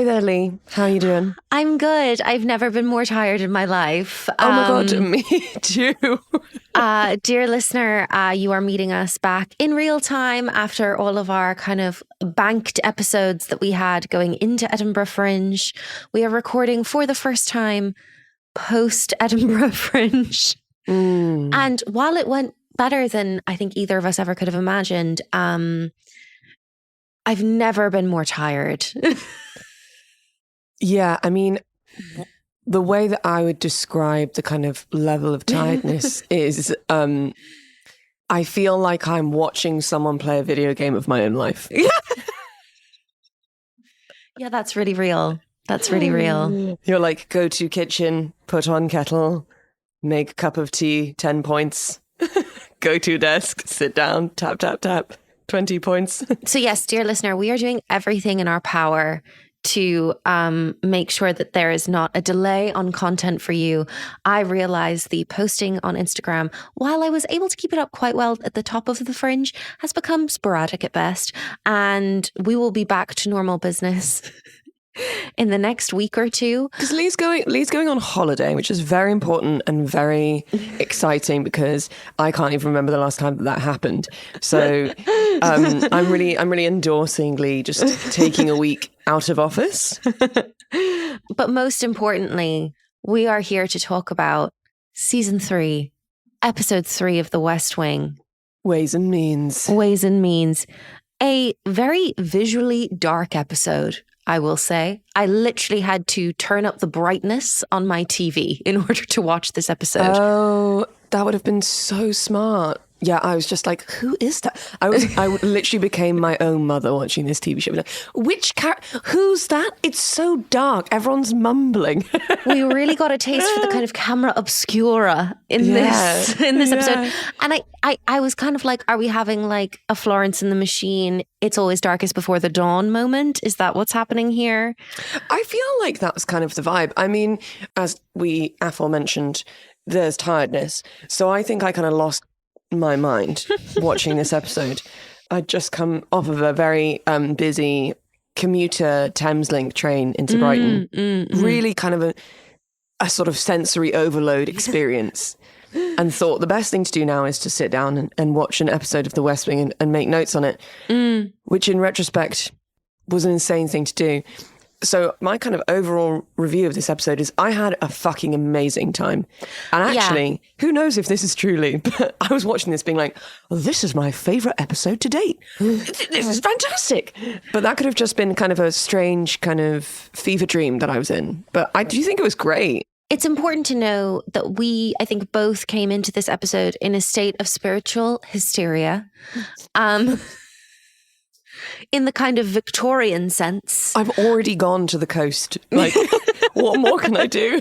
Hi there, Leigh. How are you doing? I'm good. I've never been more tired in my life. Oh my God, me too. Dear listener, you are meeting us back in real time after all of our kind of banked episodes that we had going into Edinburgh Fringe. We are recording for the first time post Edinburgh Fringe. And while it went better than I think either of us ever could have imagined, I've never been more tired. Yeah, I mean, the way that I would describe the kind of level of tiredness is I feel like I'm watching someone play a video game of my own life. Yeah, that's really real. That's really real. You're like, go to kitchen, put on kettle, make a cup of tea, 10 points. Go to desk, sit down, tap, tap, tap, 20 points. So yes, dear listener, we are doing everything in our power to make sure that there is not a delay on content for you. I realized the posting on Instagram, while I was able to keep it up quite well at the top of the Fringe, has become sporadic at best. And we will be back to normal business in the next week or two. Because Leigh's going on holiday, which is very important and very exciting because I can't even remember the last time that happened. So I'm really endorsing Leigh just taking a week out of office. But most importantly, we are here to talk about season 3, episode 3 of The West Wing. Ways and Means. Ways and Means. A very visually dark episode, I will say. I literally had to turn up the brightness on my TV in order to watch this episode. Oh, that would have been so smart. Yeah, I was just like, who is that? I literally became my own mother watching this TV show. Like, who's that? It's so dark. Everyone's mumbling. We really got a taste for the kind of camera obscura in this episode. And I was kind of like, are we having like a Florence and the Machine, It's Always Darkest Before the Dawn moment? Is that what's happening here? I feel like that was kind of the vibe. I mean, as we aforementioned, there's tiredness. So I think I kind of lost my mind watching this episode. I'd just come off of a very busy commuter Thameslink train into Brighton. Really kind of a sort of sensory overload experience. And thought the best thing to do now is to sit down and watch an episode of The West Wing and make notes on it, which in retrospect was an insane thing to do. So my kind of overall review of this episode is I had a fucking amazing time. And actually, who knows if this is truly, but I was watching this being like, oh, this is my favourite episode to date. This is fantastic. But that could have just been kind of a strange kind of fever dream that I was in. But I do think it was great. It's important to know that we, I think, both came into this episode in a state of spiritual hysteria. In the kind of Victorian sense. I've already gone to the coast. Like, what more can I do?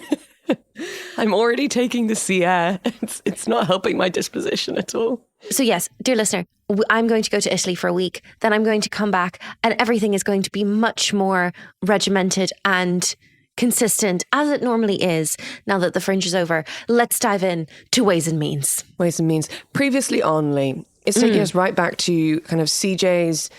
I'm already taking the sea air. It's not helping my disposition at all. So yes, dear listener, I'm going to go to Italy for a week. Then I'm going to come back and everything is going to be much more regimented and consistent as it normally is now that the Fringe is over. Let's dive in to Ways and Means. Ways and Means. Previously on, Leigh, it's taking us right back to kind of CJ's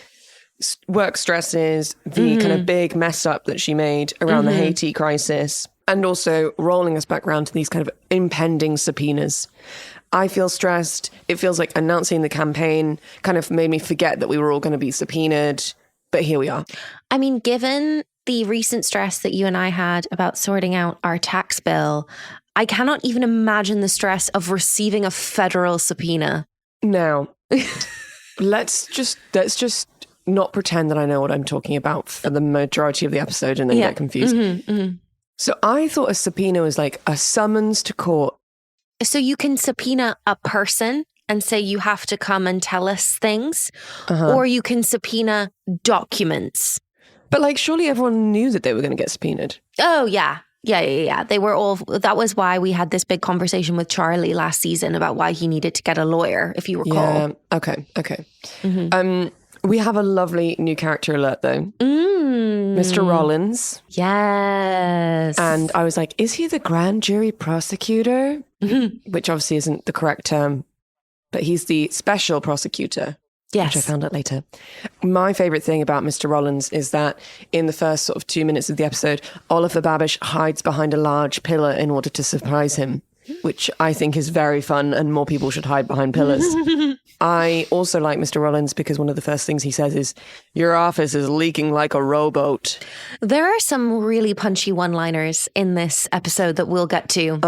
work stresses, the kind of big mess up that she made around the Haiti crisis, and also rolling us back around to these kind of impending subpoenas. I feel stressed. It feels like announcing the campaign kind of made me forget that we were all going to be subpoenaed, but here we are. I mean, given the recent stress that you and I had about sorting out our tax bill, I cannot even imagine the stress of receiving a federal subpoena. Now, let's just not pretend that I know what I'm talking about for the majority of the episode and then get confused. So I thought a subpoena was like a summons to court. So you can subpoena a person and say you have to come and tell us things, or you can subpoena documents. But like, surely everyone knew that they were going to get subpoenaed. Oh, yeah. Yeah. They were all, that was why we had this big conversation with Charlie last season about why he needed to get a lawyer, if you recall. Yeah, okay. We have a lovely new character alert, though. Mr. Rollins. Yes. And I was like, is he the grand jury prosecutor? Which obviously isn't the correct term, but he's the special prosecutor. Yes. Which I found out later. My favourite thing about Mr. Rollins is that in the first sort of 2 minutes of the episode, Oliver Babish hides behind a large pillar in order to surprise him, which I think is very fun, and more people should hide behind pillars. I also like Mr. Rollins because one of the first things he says is, "Your office is leaking like a rowboat." There are some really punchy one-liners in this episode that we'll get to.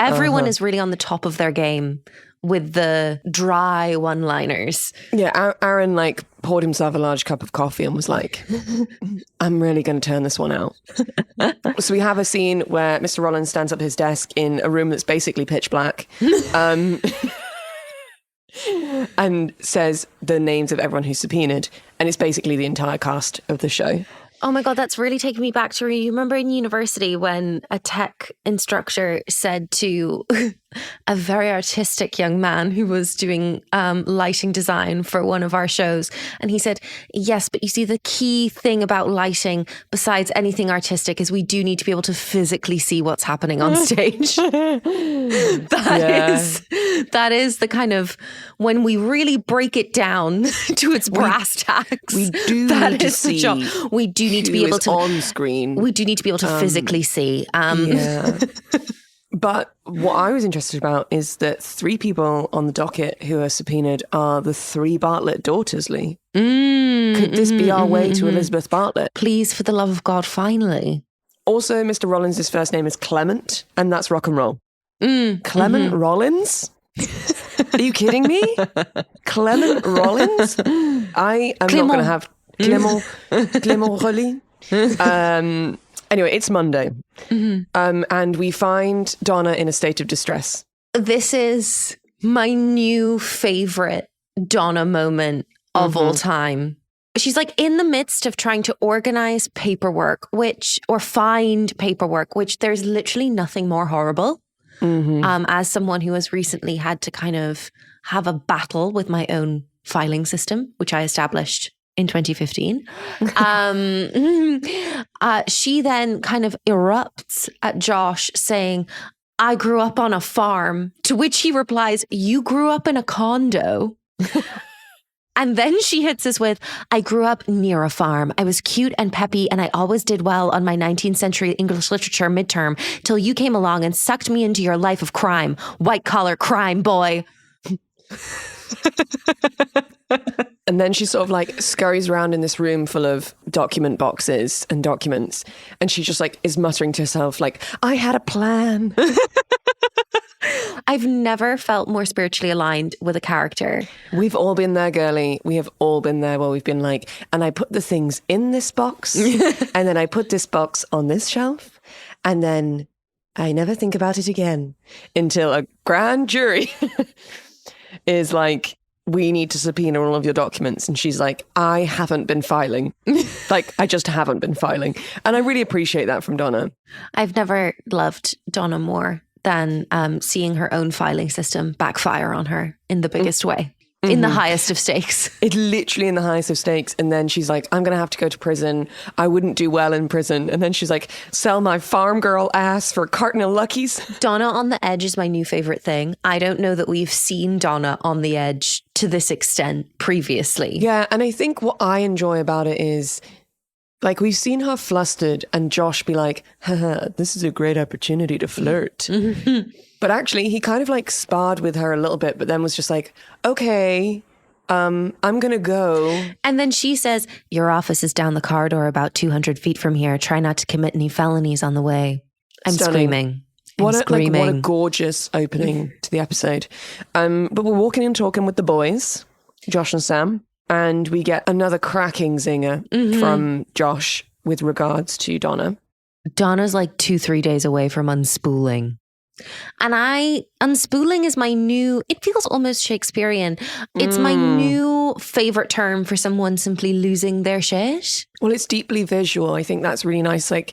Everyone is really on the top of their game with the dry one-liners. Yeah, Aaron like poured himself a large cup of coffee and was like, "I'm really going to turn this one out." So we have a scene where Mr. Rollins stands up at his desk in a room that's basically pitch black. And says the names of everyone who's subpoenaed. And it's basically the entire cast of the show. Oh my God, that's really taking me back to, you remember in university when a tech instructor said to a very artistic young man who was doing lighting design for one of our shows, and he said, "Yes, but you see, the key thing about lighting besides anything artistic is we do need to be able to physically see what's happening on stage." That is the kind of, when we really break it down to its brass tacks, we do need to see we do need to be able to on screen. We do need to be able to physically see. Yeah. But what I was interested about is that 3 people on the docket who are subpoenaed are the 3 Bartlett daughters, Leigh. Could this be our way to Elizabeth Bartlett? Please, for the love of God, finally. Also, Mr. Rollins' first name is Clement, and that's rock and roll. Clement Rollins? Are you kidding me? Clement Rollins? I am not going to have Clement Rollins. Anyway, it's Monday. And we find Donna in a state of distress. This is my new favorite Donna moment of all time. She's like in the midst of trying to organize paperwork, or find paperwork, which there's literally nothing more horrible. As someone who has recently had to kind of have a battle with my own filing system, which I established in 2015. She then kind of erupts at Josh saying, "I grew up on a farm," to which he replies, "You grew up in a condo." And then she hits us with, "I grew up near a farm. I was cute and peppy, and I always did well on my 19th century English literature midterm till you came along and sucked me into your life of crime. White collar crime, boy." And then she sort of like scurries around in this room full of document boxes and documents. And she just like is muttering to herself like, "I had a plan." I've never felt more spiritually aligned with a character. We've all been there, girlie. We have all been there where we've been like, and I put the things in this box and then I put this box on this shelf and then I never think about it again until a grand jury is like, "We need to subpoena all of your documents." And she's like, "I haven't been filing." Like, I just haven't been filing. And I really appreciate that from Donna. I've never loved Donna more than seeing her own filing system backfire on her in the biggest way, in the highest of stakes. It's literally in the highest of stakes. And then she's like, "I'm going to have to go to prison. I wouldn't do well in prison." And then she's like, "Sell my farm girl ass for a carton of Luckies." Donna on the edge is my new favorite thing. I don't know that we've seen Donna on the edge to this extent previously. Yeah. And I think what I enjoy about it is, like, we've seen her flustered and Josh be like, "Haha, this is a great opportunity to flirt." But actually, he kind of like sparred with her a little bit, but then was just like, "Okay, I'm going to go." And then she says, "Your office is down the corridor about 200 feet from here. Try not to commit any felonies on the way." I'm screaming. What a gorgeous opening to the episode. But we're walking and talking with the boys, Josh and Sam. And we get another cracking zinger from Josh with regards to Donna. Donna's like 2-3 days away from unspooling. And unspooling is my new, it feels almost Shakespearean. It's my new favorite term for someone simply losing their shit. Well, it's deeply visual. I think that's really nice. Like,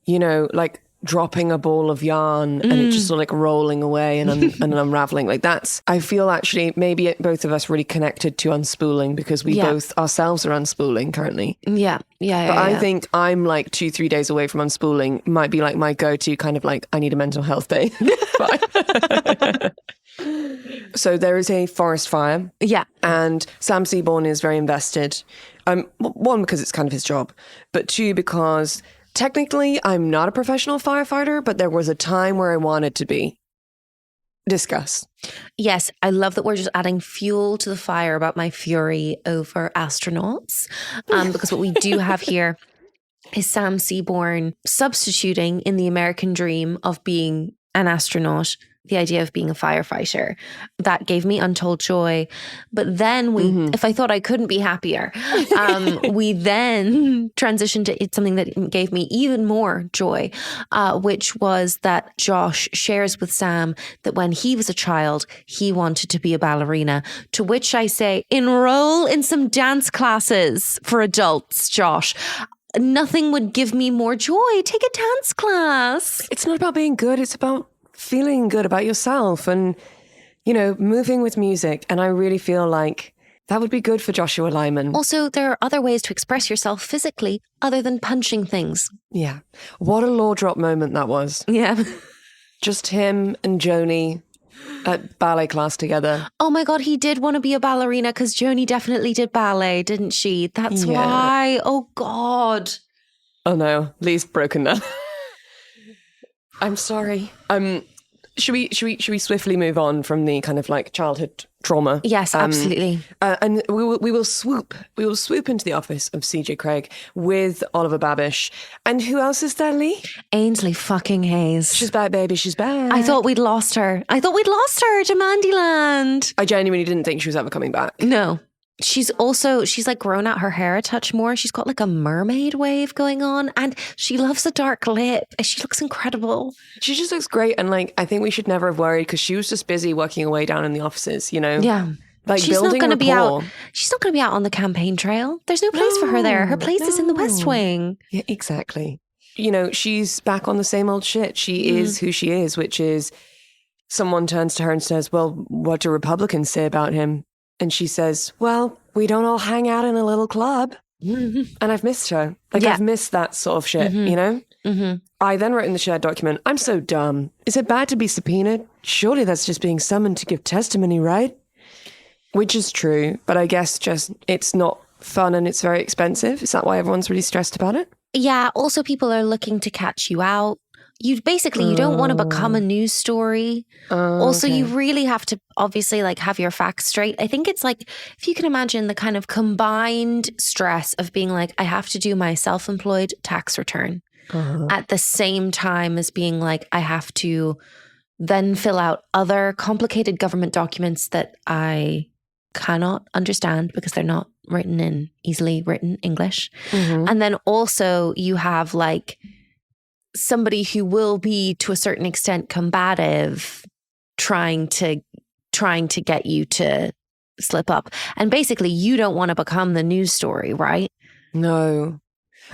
you know, like dropping a ball of yarn and it just sort of like rolling away and unraveling. Like that's, I feel actually maybe both of us really connected to unspooling because we both ourselves are unspooling currently. Yeah. But I think I'm like 2-3 days away from unspooling might be like my go-to kind of like, I need a mental health day. So there is a forest fire. Yeah. And Sam Seaborn is very invested. One, because it's kind of his job, but two, because technically I'm not a professional firefighter, but there was a time where I wanted to be. Discuss. Yes, I love that we're just adding fuel to the fire about my fury over astronauts. Because what we do have here is Sam Seaborn substituting in the American dream of being an astronaut, the idea of being a firefighter. That gave me untold joy. But then if I thought I couldn't be happier, we then transitioned to something that gave me even more joy, which was that Josh shares with Sam that when he was a child, he wanted to be a ballerina. To which I say, enroll in some dance classes for adults, Josh. Nothing would give me more joy. Take a dance class. It's not about being good. It's about feeling good about yourself and, moving with music. And I really feel like that would be good for Joshua Lyman. Also, there are other ways to express yourself physically other than punching things. Yeah. What a law drop moment that was. Yeah. Just him and Joni at ballet class together. Oh my God, he did want to be a ballerina because Joni definitely did ballet, didn't she? That's why. Oh God. Oh no, Lee's broken now. I'm sorry. Should we swiftly move on from the kind of like childhood trauma? Yes, absolutely. And we will swoop into the office of CJ Gregg with Oliver Babish. And who else is there, Leigh? Ainsley fucking Hayes. She's back, baby. She's back. I thought we'd lost her. to Mandyland. I genuinely didn't think she was ever coming back. No. She's like grown out her hair a touch more. She's got like a mermaid wave going on and she loves a dark lip. She looks incredible. She just looks great. And like, I think we should never have worried because she was just busy working away down in the offices, Yeah. Like she's building not going to be rapport. out. She's not going to be out on the campaign trail. There's no place for her there. Her place is in the West Wing. Yeah, exactly. She's back on the same old shit. She is who she is, which is someone turns to her and says, well, what do Republicans say about him? And she says, well, we don't all hang out in a little club. And I've missed her. I've missed that sort of shit, I then wrote in the shared document, I'm so dumb. Is it bad to be subpoenaed? Surely that's just being summoned to give testimony, right? Which is true. But I guess just it's not fun and it's very expensive. Is that why everyone's really stressed about it? Yeah. Also, people are looking to catch you out. You don't want to become a news story. Also, you really have to obviously like have your facts straight. I think it's like, if you can imagine the kind of combined stress of being like, I have to do my self-employed tax return at the same time as being like, I have to then fill out other complicated government documents that I cannot understand because they're not written in easily written English. And then also you have like somebody who will be to a certain extent combative trying to get you to slip up. And basically you don't want to become the news story, right? No.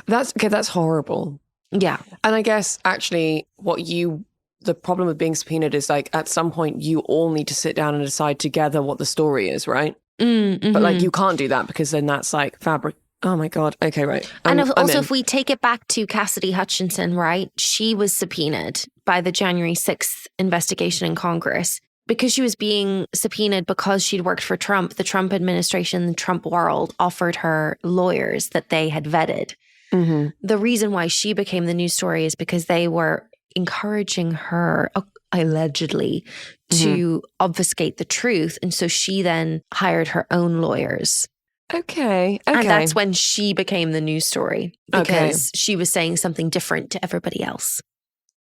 That's horrible. Yeah. And I guess actually the problem with being subpoenaed is like at some point you all need to sit down and decide together what the story is, right? But like you can't do that because then that's like fabric. Oh my God. Okay, right. If we take it back to Cassidy Hutchinson, right? She was subpoenaed by the January 6th investigation in Congress because she was being subpoenaed because she'd worked for Trump. The Trump administration, the Trump world offered her lawyers that they had vetted. The reason why she became the news story is because they were encouraging her, allegedly, to obfuscate the truth. And so she then hired her own lawyers. Okay. And that's when she became the news story because she was saying something different to everybody else.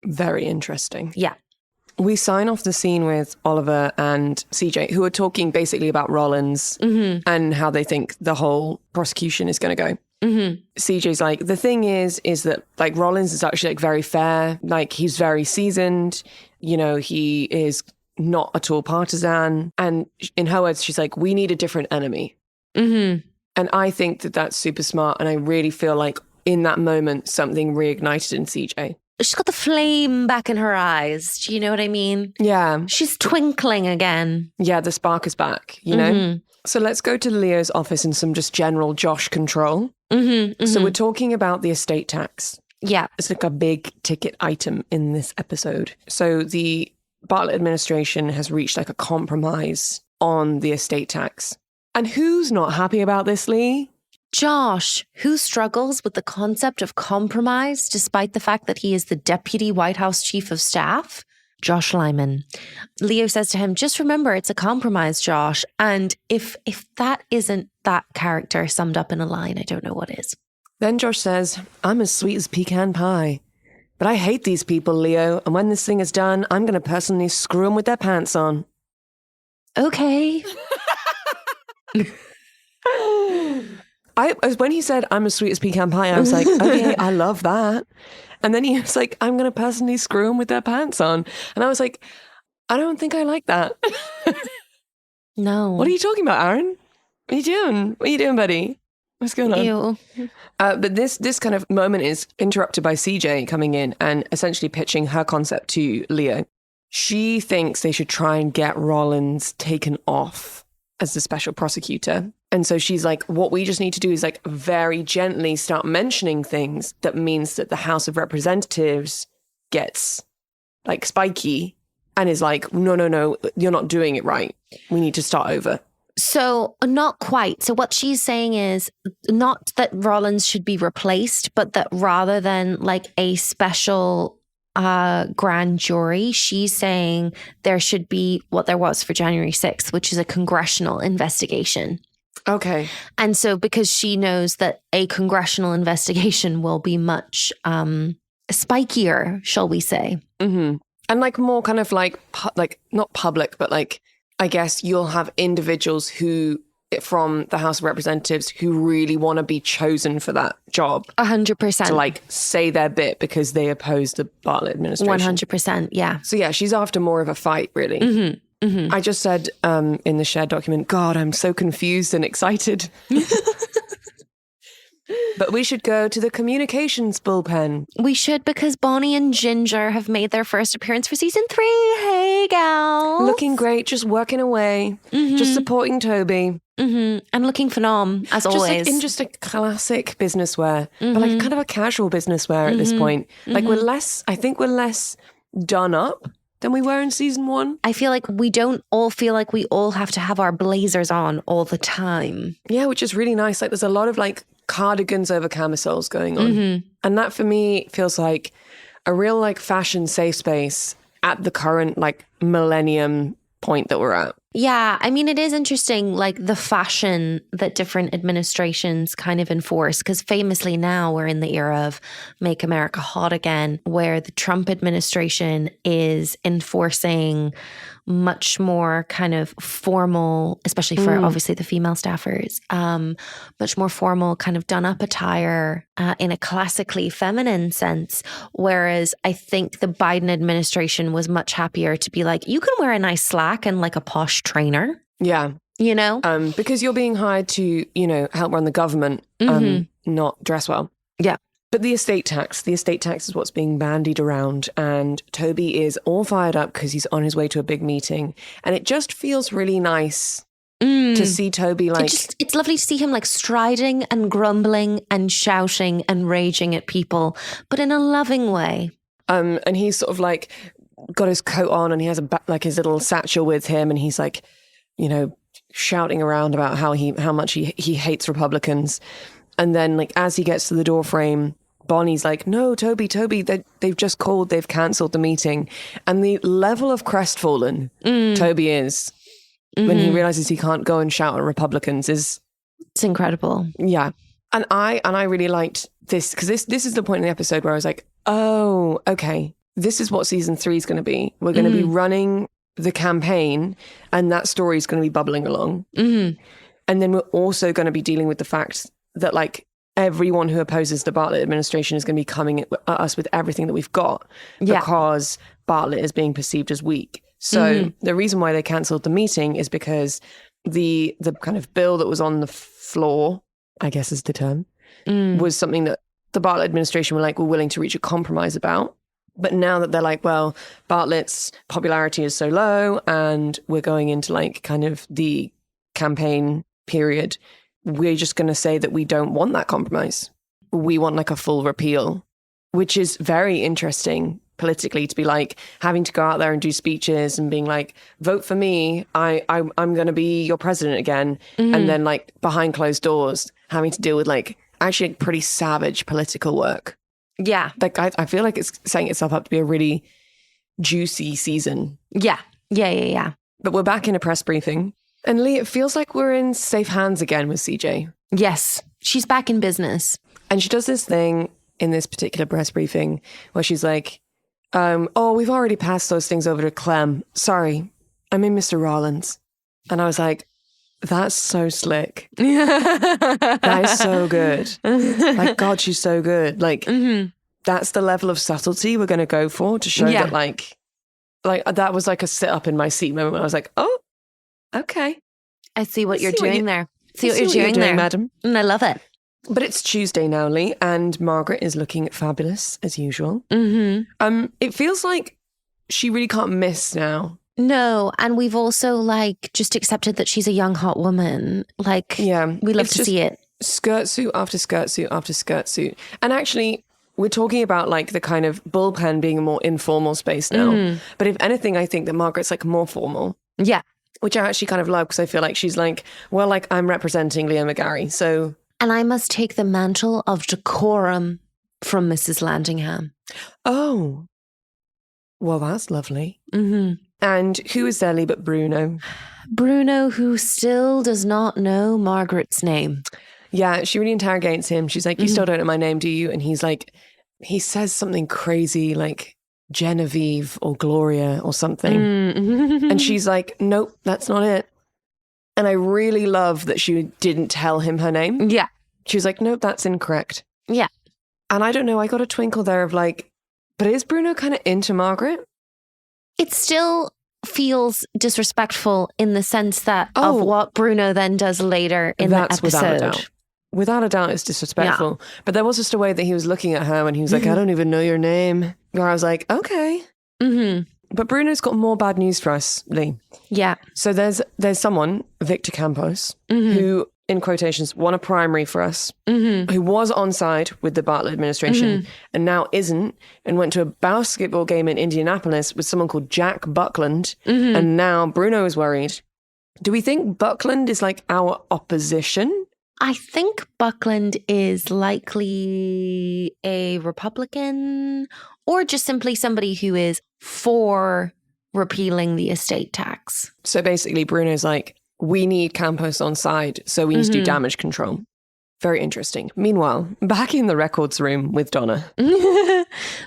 Very interesting. Yeah. We sign off the scene with Oliver and CJ, who are talking basically about Rollins and how they think the whole prosecution is going to go. CJ's like, the thing is that like Rollins is actually like very fair. Like he's very seasoned. He is not at all partisan. And in her words, she's like, we need a different enemy. And I think that that's super smart. And I really feel like in that moment, something reignited in CJ. She's got the flame back in her eyes. Do you know what I mean? Yeah. She's twinkling again. Yeah, the spark is back, So let's go to Leo's office and some just general Josh control. So we're talking about the estate tax. Yeah. It's like a big ticket item in this episode. So the Bartlett administration has reached like a compromise on the estate tax. And who's not happy about this, Leigh? Josh, who struggles with the concept of compromise despite the fact that he is the deputy White House chief of staff? Josh Lyman. Leo says to him, just remember, it's a compromise, Josh. And if that isn't that character summed up in a line, I don't know what is. Then Josh says, I'm as sweet as pecan pie. But I hate these people, Leo. And when this thing is done, I'm going to personally screw them with their pants on. Okay. When he said, I'm as sweet as pecan pie, I was like, okay, I love that. And then he was like, I'm going to personally screw them with their pants on. And I was like, I don't think I like that. No. What are you talking about, Aaron? What are you doing? What are you doing, buddy? What's going on? Ew. But this kind of moment is interrupted by CJ coming in and essentially pitching her concept to Leo. She thinks they should try and get Rollins taken off as the special prosecutor. And so she's like, what we just need to do is like very gently start mentioning things that means that the House of Representatives gets like spiky and is like, no, you're not doing it right. We need to start over. So not quite. So what she's saying is not that Rollins should be replaced, but that rather than like a special grand jury, she's saying there should be what there was for January 6th, which is a congressional investigation. Okay. And so because she knows that a congressional investigation will be much spikier, shall we say. Mm-hmm. And like more kind of like not public, but like, I guess you'll have individuals who from the House of Representatives who really want to be chosen for that job. 100%. To like say their bit because they oppose the Bartlett administration. 100%, yeah. So yeah, she's after more of a fight, really. Mm-hmm. Mm-hmm. I just said in the shared document, God, I'm so confused and excited. But we should go to the communications bullpen. We should, because Bonnie and Ginger have made their first appearance for season 3. Hey, gal. Looking great, just working away, just supporting Toby. Mm-hmm. And looking phenom, as always. Like in just a classic business wear, but like kind of a casual business wear at this point. Like I think we're less done up than we were in season 1. I feel like we don't all feel like we all have to have our blazers on all the time. Yeah, which is really nice. Like there's a lot of like cardigans over camisoles going on. And that for me feels like a real like fashion safe space at the current like millennium point that we're at. Yeah, I mean, it is interesting, like the fashion that different administrations kind of enforce, because famously now we're in the era of Make America Hot Again, where the Trump administration is enforcing much more kind of formal, especially for obviously the female staffers, much more formal kind of done-up attire in a classically feminine sense. Whereas I think the Biden administration was much happier to be like, you can wear a nice slack and like a posh trainer. Yeah. You know? Because you're being hired to, help run the government, not dress well. Yeah. But the estate tax is what's being bandied around, and Toby is all fired up because he's on his way to a big meeting, and it just feels really nice to see Toby like... It's lovely to see him like striding and grumbling and shouting and raging at people, but in a loving way. And he's sort of like got his coat on and he has like his little satchel with him, and he's like, shouting around about how much he hates Republicans. And then, like, as he gets to the doorframe, Bonnie's like, no, Toby, they've just called, they've cancelled the meeting. And the level of crestfallen Toby is when he realizes he can't go and shout at Republicans is... It's incredible. Yeah. And I really liked this, because this is the point in the episode where I was like, oh, okay, this is what season 3 is going to be. We're going to be running the campaign, and that story is going to be bubbling along. And then we're also going to be dealing with the fact that like everyone who opposes the Bartlett administration is going to be coming at us with everything that we've got because Bartlett is being perceived as weak. So the reason why they cancelled the meeting is because the kind of bill that was on the floor, I guess is the term, was something that the Bartlett administration were willing to reach a compromise about. But now that they're like, well, Bartlett's popularity is so low and we're going into like kind of the campaign period, we're just going to say that we don't want that compromise. We want like a full repeal, which is very interesting politically to be like having to go out there and do speeches and being like, vote for me, I'm going to be your president again. And then like behind closed doors having to deal with like actually pretty savage political work. Yeah. Like I feel like it's setting itself up to be a really juicy season. Yeah. But we're back in a press briefing. And Leigh, it feels like we're in safe hands again with CJ. Yes. She's back in business. And she does this thing in this particular press briefing where she's like, oh, we've already passed those things over to Clem. Sorry, I'm in Mr. Rollins. And I was like, that's so slick. That is so good. Like, God, she's so good. Like, that's the level of subtlety we're going to go for to show that like that was like a sit up in my seat moment. I was like, oh, okay. I see what you're doing there. See what you're doing there, madam. And I love it. But it's Tuesday now, Leigh, and Margaret is looking fabulous as usual. It feels like she really can't miss now. No, and we've also like just accepted that she's a young hot woman. Like, we love to see it. Skirt suit after skirt suit after skirt suit. And actually, we're talking about like the kind of bullpen being a more informal space now. But if anything, I think that Margaret's like more formal. Yeah. Which I actually kind of love because I feel like she's like, well, like I'm representing Leo McGarry, so... And I must take the mantle of decorum from Mrs. Landingham. Oh. Well, that's lovely. And who is there, Leigh, but Bruno? Bruno, who still does not know Margaret's name. Yeah, she really interrogates him. She's like, you still don't know my name, do you? And he's like, he says something crazy like Genevieve or Gloria or something. And she's like, nope, that's not it. And I really love that she didn't tell him her name. Yeah. She was like, nope, that's incorrect. Yeah. And I don't know, I got a twinkle there of like, but is Bruno kind of into Margaret? It still feels disrespectful in the sense that of what Bruno then does later in the episode. Without a doubt. Without a doubt, it's disrespectful. Yeah. But there was just a way that he was looking at her and he was like, I don't even know your name. Where I was like, okay. But Bruno's got more bad news for us, Leigh. Yeah. So there's someone, Victor Campos, who, in quotations, won a primary for us, who was on side with the Bartlett administration and now isn't, and went to a basketball game in Indianapolis with someone called Jack Buckland. And now Bruno is worried. Do we think Buckland is like our opposition? I think Buckland is likely a Republican or just simply somebody who is for repealing the estate tax. So basically Bruno's like, we need Campos on side, so we need to do damage control. Very interesting. Meanwhile, back in the records room with Donna.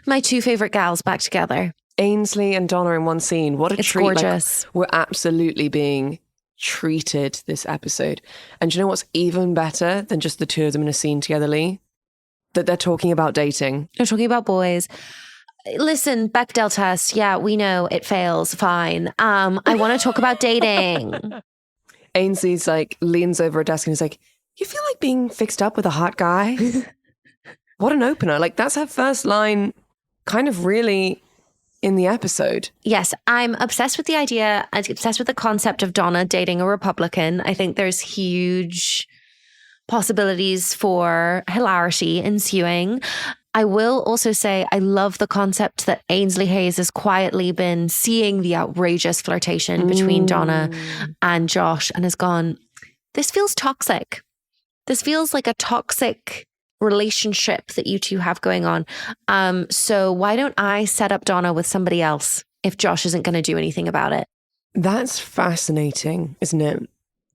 My two favourite gals back together. Ainsley and Donna in one scene. What a it's treat. Gorgeous. Like, we're absolutely being treated this episode. And do you know what's even better than just the two of them in a scene together, Leigh? That they're talking about dating. They're talking about boys. Listen, Bechdel test. Yeah, we know it fails. Fine. I want to talk about dating. Ainsley's like leans over a desk and he's like, you feel like being fixed up with a hot guy? What an opener. Like that's her first line kind of really in the episode. Yes, I'm obsessed with the idea. I'm obsessed with the concept of Donna dating a Republican. I think there's huge possibilities for hilarity ensuing. I will also say I love the concept that Ainsley Hayes has quietly been seeing the outrageous flirtation between Donna and Josh and has gone, this feels toxic. This feels like a toxic relationship that you two have going on. So why don't I set up Donna with somebody else if Josh isn't going to do anything about it? That's fascinating, isn't it?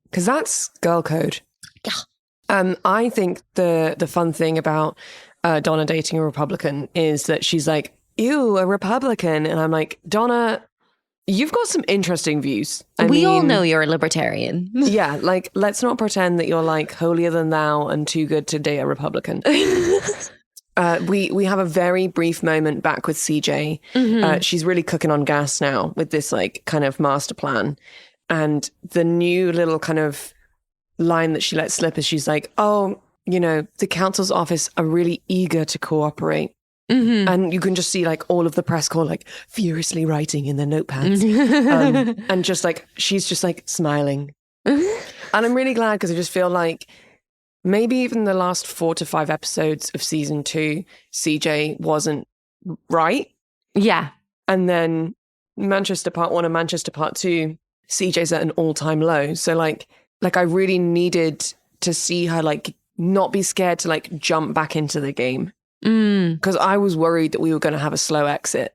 Because that's girl code. Yeah. I think the fun thing about Donna dating a Republican is that she's like, ew, a Republican. And I'm like, Donna, you've got some interesting views. We all know you're a libertarian. Yeah, like, let's not pretend that you're like holier than thou and too good to date a Republican. We have a very brief moment back with CJ. She's really cooking on gas now with this like kind of master plan. And the new little kind of line that she lets slip is she's like, oh, you know, the council's office are really eager to cooperate. And you can just see like all of the press corps like furiously writing in their notepads. And just like, she's just like smiling. And I'm really glad because I just feel like maybe even the last 4 to 5 episodes of season 2, CJ wasn't right. Yeah. And then Manchester Part 1 and Manchester Part 2, CJ's at an all-time low. So like I really needed to see her like not be scared to like jump back into the game. Because I was worried that we were going to have a slow exit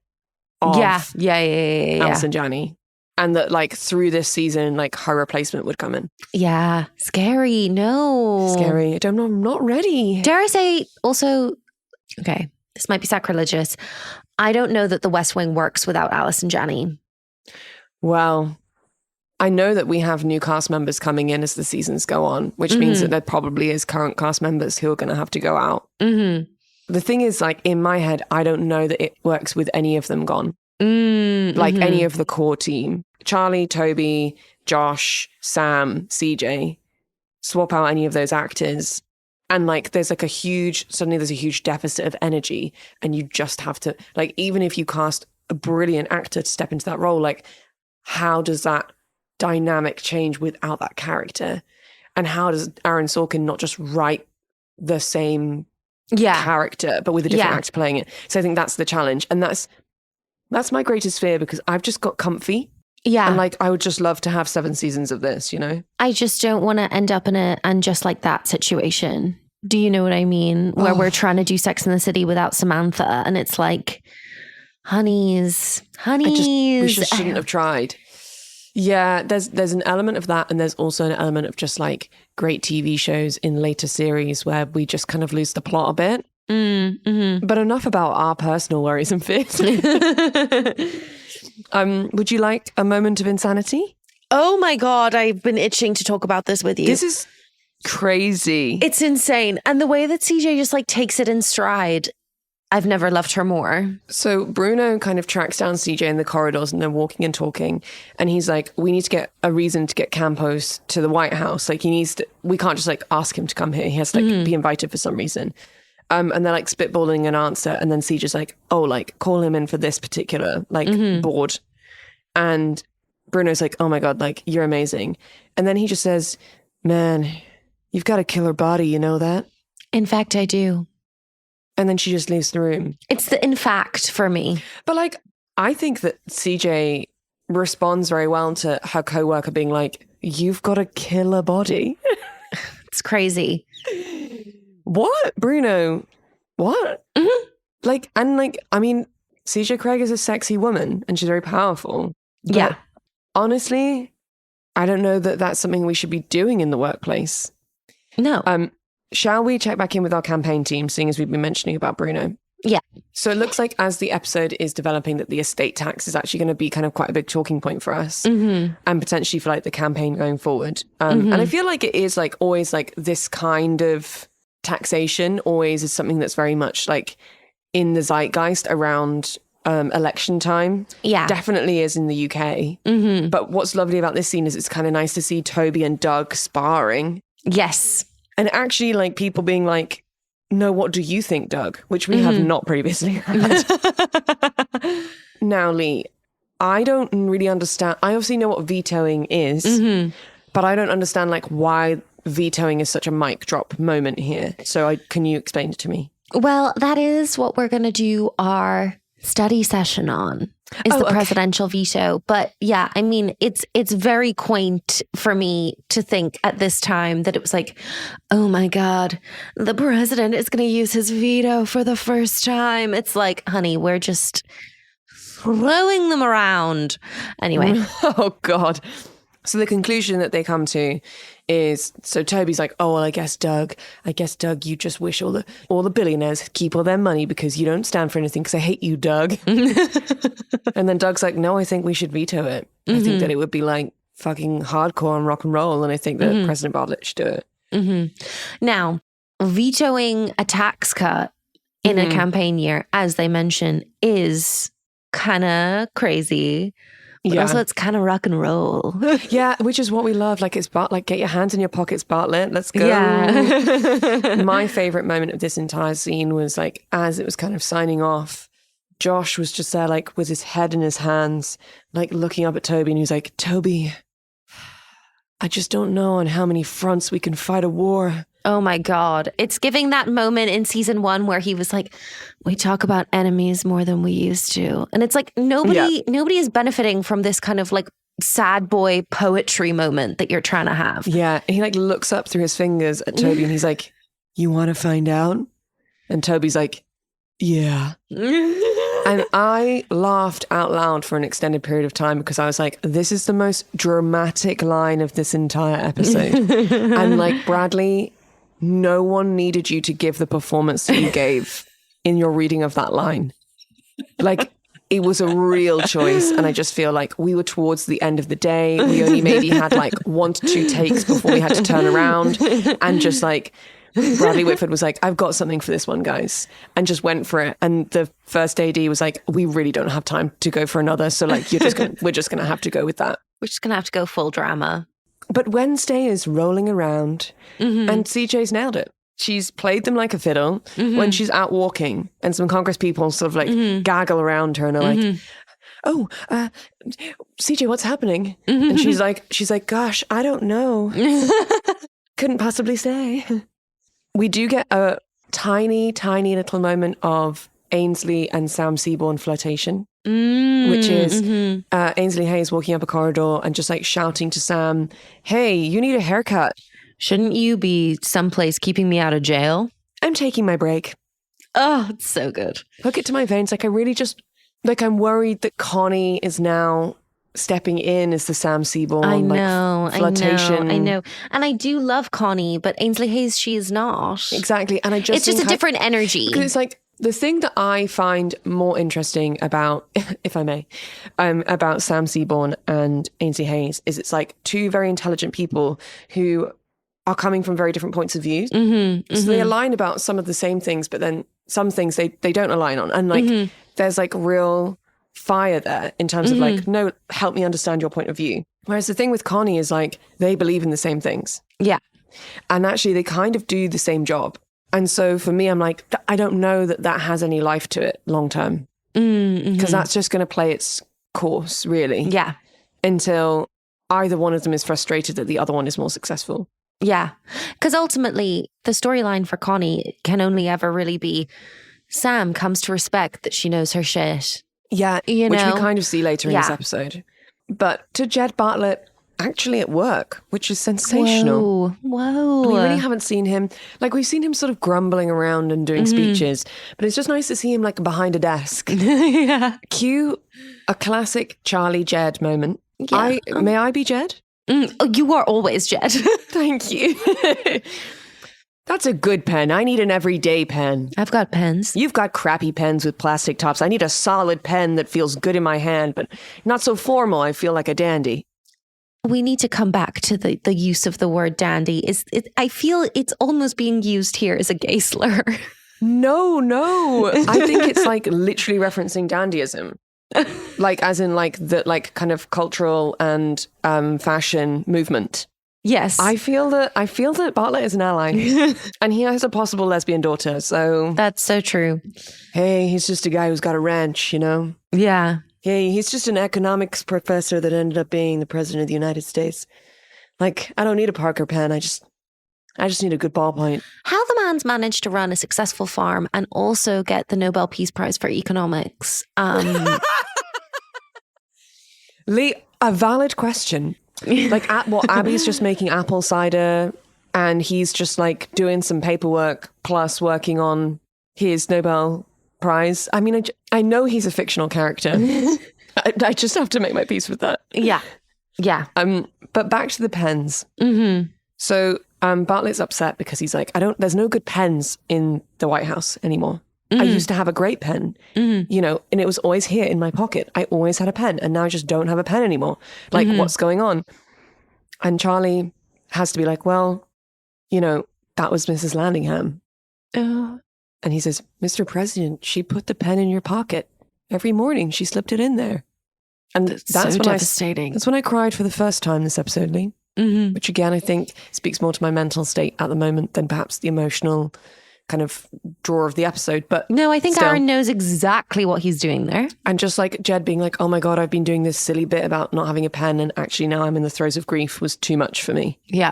of Alison Janney. And that like through this season, like her replacement would come in. Yeah. Scary. No. Scary. I'm not ready. Dare I say also, okay, this might be sacrilegious. I don't know that the West Wing works without Alison Janney. Well, I know that we have new cast members coming in as the seasons go on, which means that there probably is current cast members who are going to have to go out. The thing is, like, in my head, I don't know that it works with any of them gone. Like any of the core team. Charlie, Toby, Josh, Sam, CJ. Swap out any of those actors. And like, there's a huge deficit of energy. And you just have to, like, even if you cast a brilliant actor to step into that role, like, how does that dynamic change without that character? And how does Aaron Sorkin not just write the same character, but with a different actor playing it? So I think that's the challenge. And that's my greatest fear, because I've just got comfy. Yeah. And like, I would just love to have 7 seasons of this, you know? I just don't want to end up in a And Just Like That situation. Do you know what I mean? Where we're trying to do Sex and the City without Samantha. And it's like, honeys. We just shouldn't have tried. Yeah, there's an element of that. And there's also an element of just like great TV shows in later series where we just kind of lose the plot a bit. But enough about our personal worries and fears. Would you like a moment of insanity? Oh my God, I've been itching to talk about this with you. This is crazy. It's insane. And the way that CJ just like takes it in stride, I've never loved her more. So Bruno kind of tracks down CJ in the corridors and they're walking and talking. And he's like, we need to get a reason to get Campos to the White House. Like we can't just like ask him to come here. He has to like be invited for some reason. And they're like spitballing an answer. And then CJ's like, oh, like call him in for this particular like board. And Bruno's like, oh my God, like you're amazing. And then he just says, man, you've got a killer body, you know that? In fact, I do. And then she just leaves the room. It's the in fact for me. But like, I think that CJ responds very well to her coworker being like, you've got a killer body. It's crazy. What? Bruno? What? Like, and like, I mean, CJ Gregg is a sexy woman and she's very powerful. Yeah. Honestly, I don't know that that's something we should be doing in the workplace. No. Shall we check back in with our campaign team, seeing as we've been mentioning about Bruno? Yeah. So it looks like as the episode is developing that the estate tax is actually going to be kind of quite a big talking point for us and potentially for like the campaign going forward. And I feel like it is like always like this kind of taxation always is something that's very much like in the zeitgeist around election time. Yeah. Definitely is in the UK. But what's lovely about this scene is it's kind of nice to see Toby and Doug sparring. Yes. And actually like people being like, no, what do you think, Doug? Which we have not previously had. Now, Leigh, I don't really understand. I obviously know what vetoing is, but I don't understand like why vetoing is such a mic drop moment here. So can you explain it to me? Well, that is what we're going to do our study session on, is the presidential veto. But yeah, I mean, it's very quaint for me to think at this time that it was like, oh my God, the president is going to use his veto for the first time. It's like, honey, we're just throwing them around. Anyway. Oh God. So the conclusion that they come to is, so Toby's like, oh, well, I guess Doug, you just wish all the billionaires keep all their money because you don't stand for anything because I hate you, Doug. And then Doug's like, no, I think we should veto it. I think that it would be like fucking hardcore and rock and roll. And I think that President Bartlett should do it. Now, vetoing a tax cut in a campaign year, as they mention, is kind of crazy. But also it's kind of rock and roll. Yeah, which is what we love. Like it's like get your hands in your pockets, Bartlett. Let's go. Yeah. My favorite moment of this entire scene was like as it was kind of signing off, Josh was just there like with his head in his hands, like looking up at Toby, and he was like, Toby, I just don't know on how many fronts we can fight a war. Oh my God. It's giving that moment in season 1 where he was like, we talk about enemies more than we used to. And it's like nobody is benefiting from this kind of like sad boy poetry moment that you're trying to have. Yeah. He like looks up through his fingers at Toby and he's like, you want to find out? And Toby's like, yeah. And I laughed out loud for an extended period of time because I was like, this is the most dramatic line of this entire episode. And like, Bradley, no one needed you to give the performance that you gave in your reading of that line. Like, it was a real choice. And I just feel like we were towards the end of the day. We only maybe had like 1 to 2 takes before we had to turn around. And just like, Bradley Whitford was like, I've got something for this one, guys. And just went for it. And the first AD was like, we really don't have time to go for another. So like, we're just going to have to go with that. We're just going to have to go full drama. But Wednesday is rolling around and CJ's nailed it. She's played them like a fiddle when she's out walking and some Congress people sort of like gaggle around her and are like, oh, CJ, what's happening? And she's like, gosh, I don't know. Couldn't possibly say. We do get a tiny, tiny little moment of Ainsley and Sam Seaborn flirtation, which is Ainsley Hayes walking up a corridor and just like shouting to Sam, hey, you need a haircut. Shouldn't you be someplace keeping me out of jail? I'm taking my break. Oh, it's so good. Hook it to my veins. Like I really just, like I'm worried that Connie is now stepping in as the Sam Seaborn. I know, flirtation. I know. And I do love Connie, but Ainsley Hayes, she is not. Exactly. And it's just a different energy. Because it's like, the thing that I find more interesting about, if I may, about Sam Seaborn and Ainsley Hayes is it's like 2 very intelligent people who are coming from very different points of view. So they align about some of the same things, but then some things they don't align on. And like, there's like real fire there in terms of like, no, help me understand your point of view. Whereas the thing with Connie is like, they believe in the same things. Yeah. And actually they kind of do the same job. And so for me, I'm like, I don't know that has any life to it long term. Because that's just going to play its course, really. Yeah. Until either one of them is frustrated that the other one is more successful. Yeah. Because ultimately, the storyline for Connie can only ever really be Sam comes to respect that she knows her shit. Yeah, which we kind of see later in this episode. But to Jed Bartlett, actually at work, which is sensational. Whoa. We really haven't seen him. Like, we've seen him sort of grumbling around and doing speeches, but it's just nice to see him like behind a desk. Yeah. Cue a classic Charlie Jed moment. Yeah. May I be Jed? Oh, you are always Jed. Thank you. That's a good pen. I need an everyday pen. I've got pens. You've got crappy pens with plastic tops. I need a solid pen that feels good in my hand, but not so formal. I feel like a dandy. We need to come back to the use of the word dandy. I feel it's almost being used here as a gay slur. No. I think it's like literally referencing dandyism. Like as in like the like kind of cultural and fashion movement. Yes. I feel that Bartlett is an ally and he has a possible lesbian daughter. So that's so true. Hey, he's just a guy who's got a ranch, you know? Yeah. Hey, he's just an economics professor that ended up being the president of the United States. Like, I don't need a Parker pen. I just need a good ballpoint. How the man's managed to run a successful farm and also get the Nobel Peace Prize for economics. Leigh, a valid question. Like, Abby's just making apple cider and he's just like doing some paperwork plus working on his Nobel Prize. I mean, I know he's a fictional character. I just have to make my peace with that. Yeah. But back to the pens. So Bartlett's upset because he's like, there's no good pens in the White House anymore. I used to have a great pen, you know, and it was always here in my pocket. I always had a pen and now I just don't have a pen anymore. Like, what's going on? And Charlie has to be like, well, you know, that was Mrs. Landingham. And he says, Mr. President, she put the pen in your pocket. Every morning she slipped it in there. And that's so devastating. That's when I cried for the first time this episode, Leigh. Which again, I think speaks more to my mental state at the moment than perhaps the emotional kind of draw of the episode. But no, I think still. Aaron knows exactly what he's doing there. And just like Jed being like, oh my God, I've been doing this silly bit about not having a pen and actually now I'm in the throes of grief was too much for me. Yeah.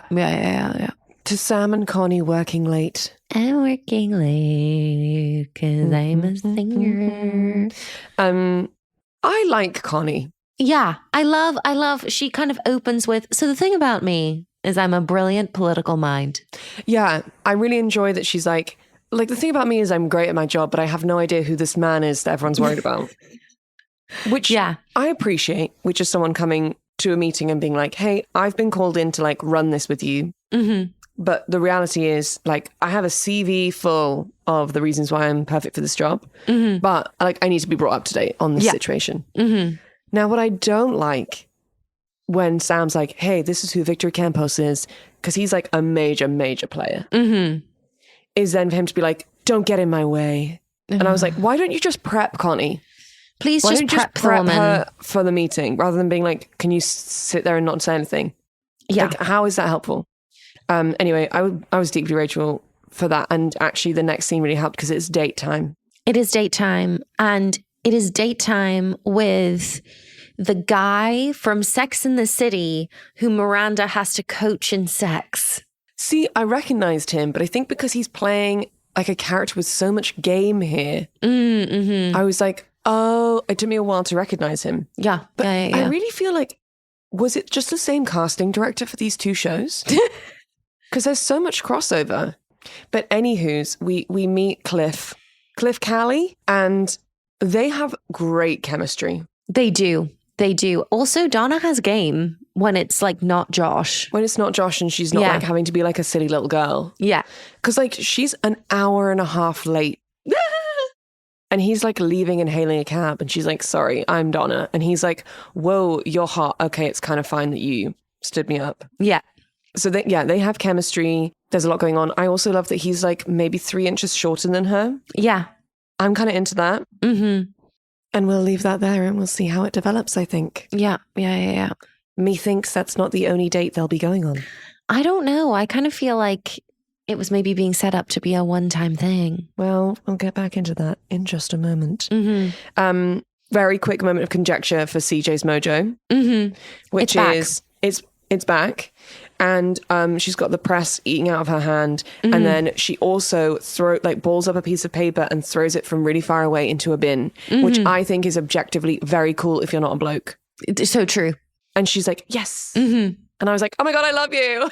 To Sam and Connie working late. I'm working late because I'm a singer. I like Connie. Yeah, I love, she kind of opens with, so the thing about me is I'm a brilliant political mind. Yeah, I really enjoy that she's like, the thing about me is I'm great at my job, but I have no idea who this man is that everyone's worried about. Which I appreciate, which is someone coming to a meeting and being like, hey, I've been called in to like run this with you. Mm-hmm. But the reality is, like, I have a CV full of the reasons why I'm perfect for this job. Mm-hmm. But, like, I need to be brought up to date on this situation. Mm-hmm. Now, what I don't like when Sam's like, hey, this is who Victor Campos is, because he's, like, a major, major player, is then for him to be like, don't get in my way. And I was like, why don't you just prep Connie? Please why just don't you prep her for the meeting, rather than being like, can you sit there and not say anything? Yeah. Like, how is that helpful? Anyway, I was deeply Rachel for that. And actually the next scene really helped because it's date time. It is date time. And it is date time with the guy from Sex and the City who Miranda has to coach in sex. See, I recognized him, but I think because he's playing like a character with so much game here, I was like, oh, it took me a while to recognize him. Yeah. But yeah. I really feel like, was it just the same casting director for these two shows? Because there's so much crossover. But anywho's, we meet Cliff Callie, and they have great chemistry. They do. Also, Donna has game when it's like not Josh. When it's not Josh and she's not like having to be like a silly little girl. Yeah. Because like she's an hour and a half late. And he's like leaving and hailing a cab. And she's like, sorry, I'm Donna. And he's like, whoa, you're hot. Okay, it's kind of fine that you stood me up. Yeah. So they have chemistry. There's a lot going on. I also love that he's like maybe 3 inches shorter than her. Yeah. I'm kind of into that. Mm-hmm. And we'll leave that there and we'll see how it develops, I think. Yeah. Methinks that's not the only date they'll be going on. I don't know. I kind of feel like it was maybe being set up to be a one-time thing. Well, I'll get back into that in just a moment. Mm-hmm. Very quick moment of conjecture for CJ's mojo, which it's back. And she's got the press eating out of her hand. And then she also balls up a piece of paper and throws it from really far away into a bin, which I think is objectively very cool if you're not a bloke. It's so true. And she's like, yes. And I was like, oh my God, I love you.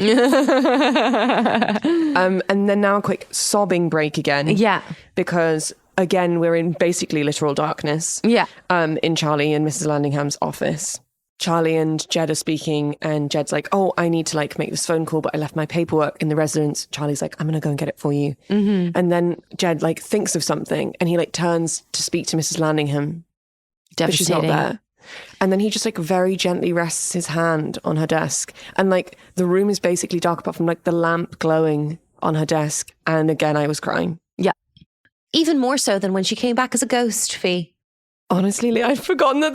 And then now a quick sobbing break again. Yeah. Because again, we're in basically literal darkness. Yeah. In Charlie and Mrs. Landingham's office. Charlie and Jed are speaking and Jed's like, oh, I need to like make this phone call, but I left my paperwork in the residence. Charlie's like, I'm going to go and get it for you. And then Jed like thinks of something and he like turns to speak to Mrs. Landingham. But she's not there. And then he just like very gently rests his hand on her desk. And like the room is basically dark apart from like the lamp glowing on her desk. And again, I was crying. Yeah. Even more so than when she came back as a ghost, Fi. Honestly, Leigh, I'd forgotten that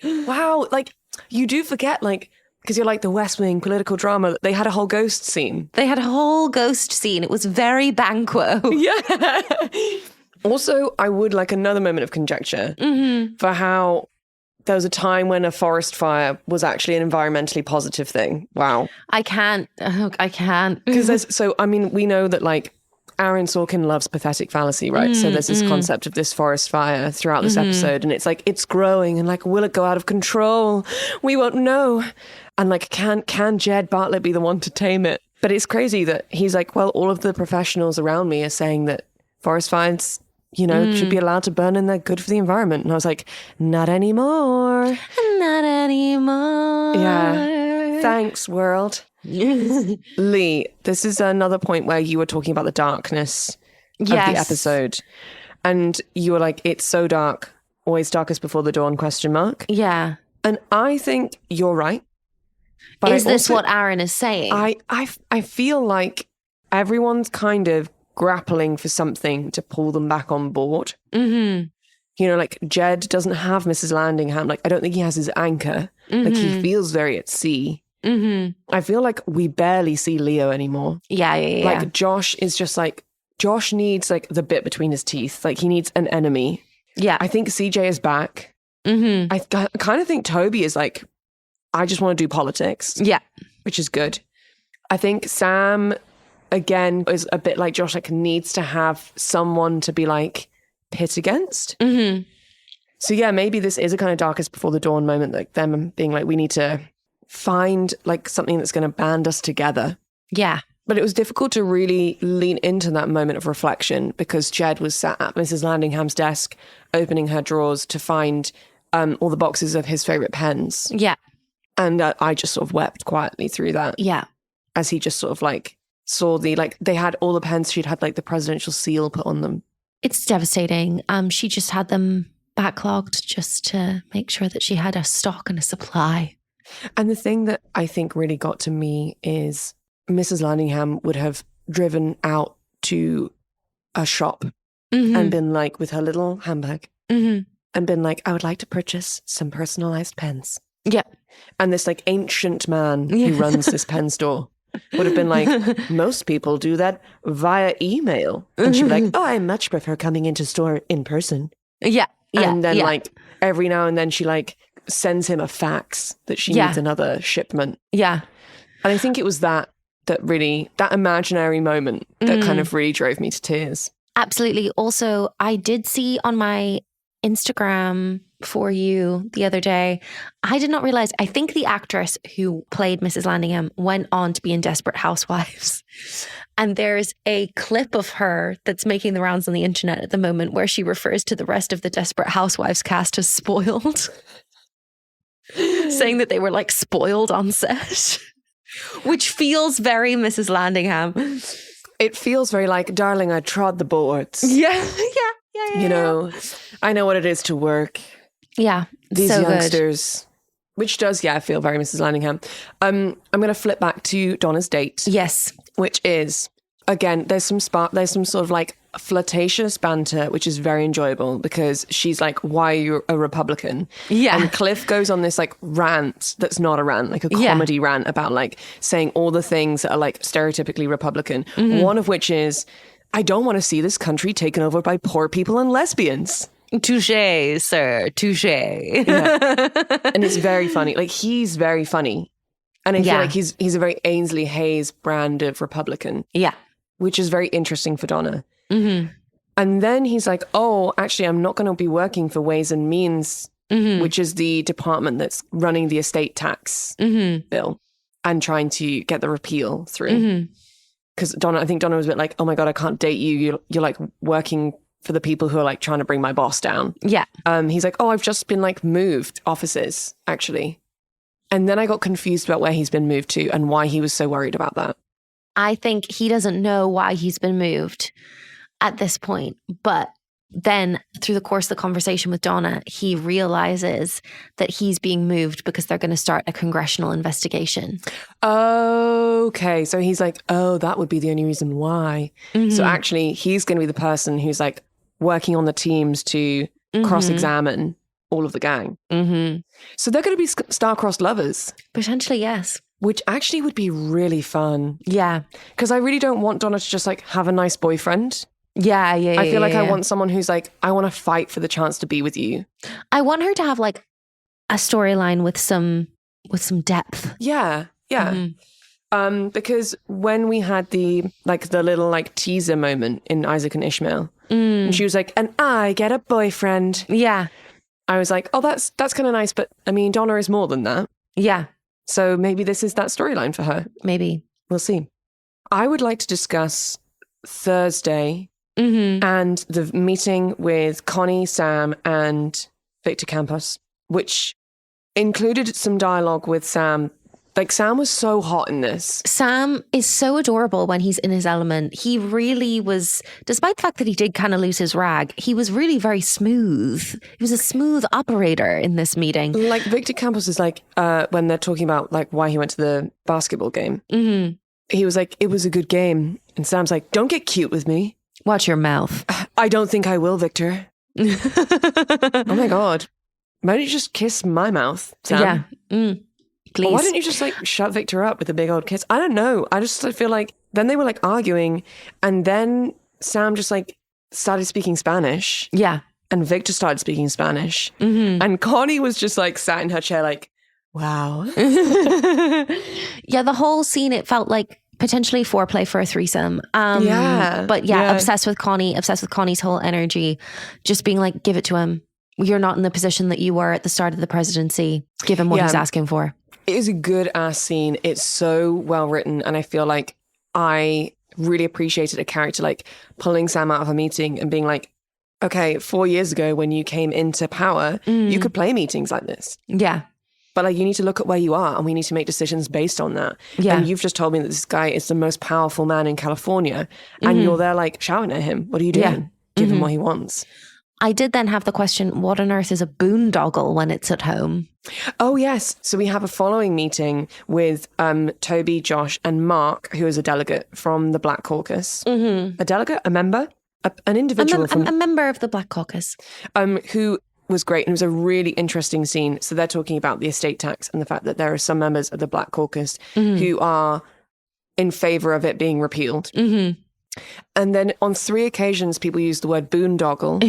happened. Wow. Like, you do forget, like, because you're like the West Wing political drama. They had a whole ghost scene. It was very Banquo. Yeah. Also, I would like another moment of conjecture for how there was a time when a forest fire was actually an environmentally positive thing. Wow. I can't. Because we know that like, Aaron Sorkin loves pathetic fallacy, right? So there's this concept of this forest fire throughout this episode, and it's like, it's growing, and like, will it go out of control? We won't know. And like, can Jed Bartlett be the one to tame it? But it's crazy that he's like, well, all of the professionals around me are saying that forest fires, should be allowed to burn and they're good for the environment. And I was like, not anymore. Not anymore. Yeah. Thanks, world. Leigh, this is another point where you were talking about the darkness of the episode. And you were like, it's so dark, always darkest before the dawn, ? Yeah. And I think you're right. But is this what Aaron is saying? I feel like everyone's kind of grappling for something to pull them back on board. Like Jed doesn't have Mrs. Landingham. Like, I don't think he has his anchor. Like, he feels very at sea. I feel like we barely see Leo anymore. Yeah. Like Josh is just like, Josh needs like the bit between his teeth. Like he needs an enemy. Yeah. I think CJ is back. I kind of think Toby is like, I just want to do politics. Yeah. which is good. I think Sam, again, is a bit like Josh, like needs to have someone to be like pit against. Mm-hmm. So yeah, maybe this is a kind of darkest before the dawn moment, like them being like, we need to find like something that's going to band us together. Yeah. But it was difficult to really lean into that moment of reflection because Jed was sat at Mrs. Landingham's desk, opening her drawers to find all the boxes of his favorite pens. Yeah. And I just sort of wept quietly through that. Yeah. As he just sort of like saw they had all the pens, she'd had like the presidential seal put on them. It's devastating. She just had them backlogged just to make sure that she had a stock and a supply. And the thing that I think really got to me is Mrs. Landingham would have driven out to a shop and been like, with her little handbag, and been like, I would like to purchase some personalized pens. Yeah. And this like ancient man who runs this pen store would have been like, most people do that via email. And she'd be like, oh, I much prefer coming into store in person. Yeah. Yeah. And then like every now and then she like sends him a fax that she needs another shipment. Yeah. And I think it was that imaginary moment that kind of really drove me to tears. Absolutely. Also, I did see on my Instagram for you the other day, I did not realize, I think the actress who played Mrs. Landingham went on to be in Desperate Housewives. And there's a clip of her that's making the rounds on the internet at the moment where she refers to the rest of the Desperate Housewives cast as spoiled, saying that they were like spoiled on set, which feels very Mrs. Landingham. It feels very like, darling, I trod the boards. Yeah. You know, I know what it is to work. Yeah. These so youngsters, which does, feel very Mrs. Landingham. I'm going to flip back to Donna's date. Yes. Which is, again, there's some sort of like flirtatious banter, which is very enjoyable because she's like, why are you a Republican? Yeah. And Cliff goes on this like rant that's not a rant, like a comedy rant about like saying all the things that are like stereotypically Republican. One of which is, I don't want to see this country taken over by poor people and lesbians. Touché, sir. Touché. And it's very funny. Like, he's very funny. And I feel like he's a very Ainsley Hayes brand of Republican. Yeah. Which is very interesting for Donna. And then he's like, oh, actually, I'm not going to be working for Ways and Means, which is the department that's running the estate tax bill and trying to get the repeal through. Because I think Donna was a bit like, oh my God, I can't date you. You're like working for the people who are like trying to bring my boss down. Yeah. He's like, oh, I've just been like moved offices, actually. And then I got confused about where he's been moved to and why he was so worried about that. I think he doesn't know why he's been moved at this point. But then through the course of the conversation with Donna, he realizes that he's being moved because they're going to start a congressional investigation. Okay. So he's like, oh, that would be the only reason why. So actually, he's going to be the person who's like working on the teams to cross-examine all of the gang. So they're going to be star-crossed lovers. Potentially, yes. Which actually would be really fun. Yeah. Because I really don't want Donna to just like have a nice boyfriend. Yeah. I feel like I want someone who's like, I want to fight for the chance to be with you. I want her to have like a storyline with some depth. Yeah. Because when we had the little like teaser moment in Isaac and Ishmael, and she was like, and I get a boyfriend. Yeah. I was like, oh, that's kind of nice. But I mean, Donna is more than that. Yeah. So maybe this is that storyline for her. Maybe. We'll see. I would like to discuss Thursday and the meeting with Connie, Sam, and Victor Campos, which included some dialogue with Sam. Like, Sam was so hot in this. Sam is so adorable when he's in his element. He really was, despite the fact that he did kind of lose his rag, he was really very smooth. He was a smooth operator in this meeting. Like, Victor Campos is like, when they're talking about like why he went to the basketball game, he was like, it was a good game. And Sam's like, don't get cute with me. Watch your mouth. I don't think I will, Victor. Oh my God. Why don't you just kiss my mouth, Sam? Yeah. Please. Or why don't you just like shut Victor up with a big old kiss? I don't know. I just feel like then they were like arguing and then Sam just like started speaking Spanish. Yeah. And Victor started speaking Spanish. And Connie was just like sat in her chair like, Wow. Yeah, the whole scene, it felt like potentially foreplay for a threesome. But obsessed with Connie's whole energy, just being like, give it to him. You're not in the position that you were at the start of the presidency. Give him what he's asking for. It is a good ass scene. It's so well written. And I feel like I really appreciated a character like pulling Sam out of a meeting and being like, okay, 4 years ago when you came into power, you could play meetings like this. Yeah. But like, you need to look at where you are and we need to make decisions based on that. Yeah. And you've just told me that this guy is the most powerful man in California and you're there like shouting at him. What are you doing? Yeah. Give him what he wants. I did then have the question, what on earth is a boondoggle when it's at home? Oh, yes. So we have a following meeting with Toby, Josh and Mark, who is a delegate from the Black Caucus. A delegate? A member? An individual a member of the Black Caucus. Who was great. And it was a really interesting scene. So they're talking about the estate tax and the fact that there are some members of the Black Caucus who are in favor of it being repealed. And then on 3 occasions, people used the word boondoggle,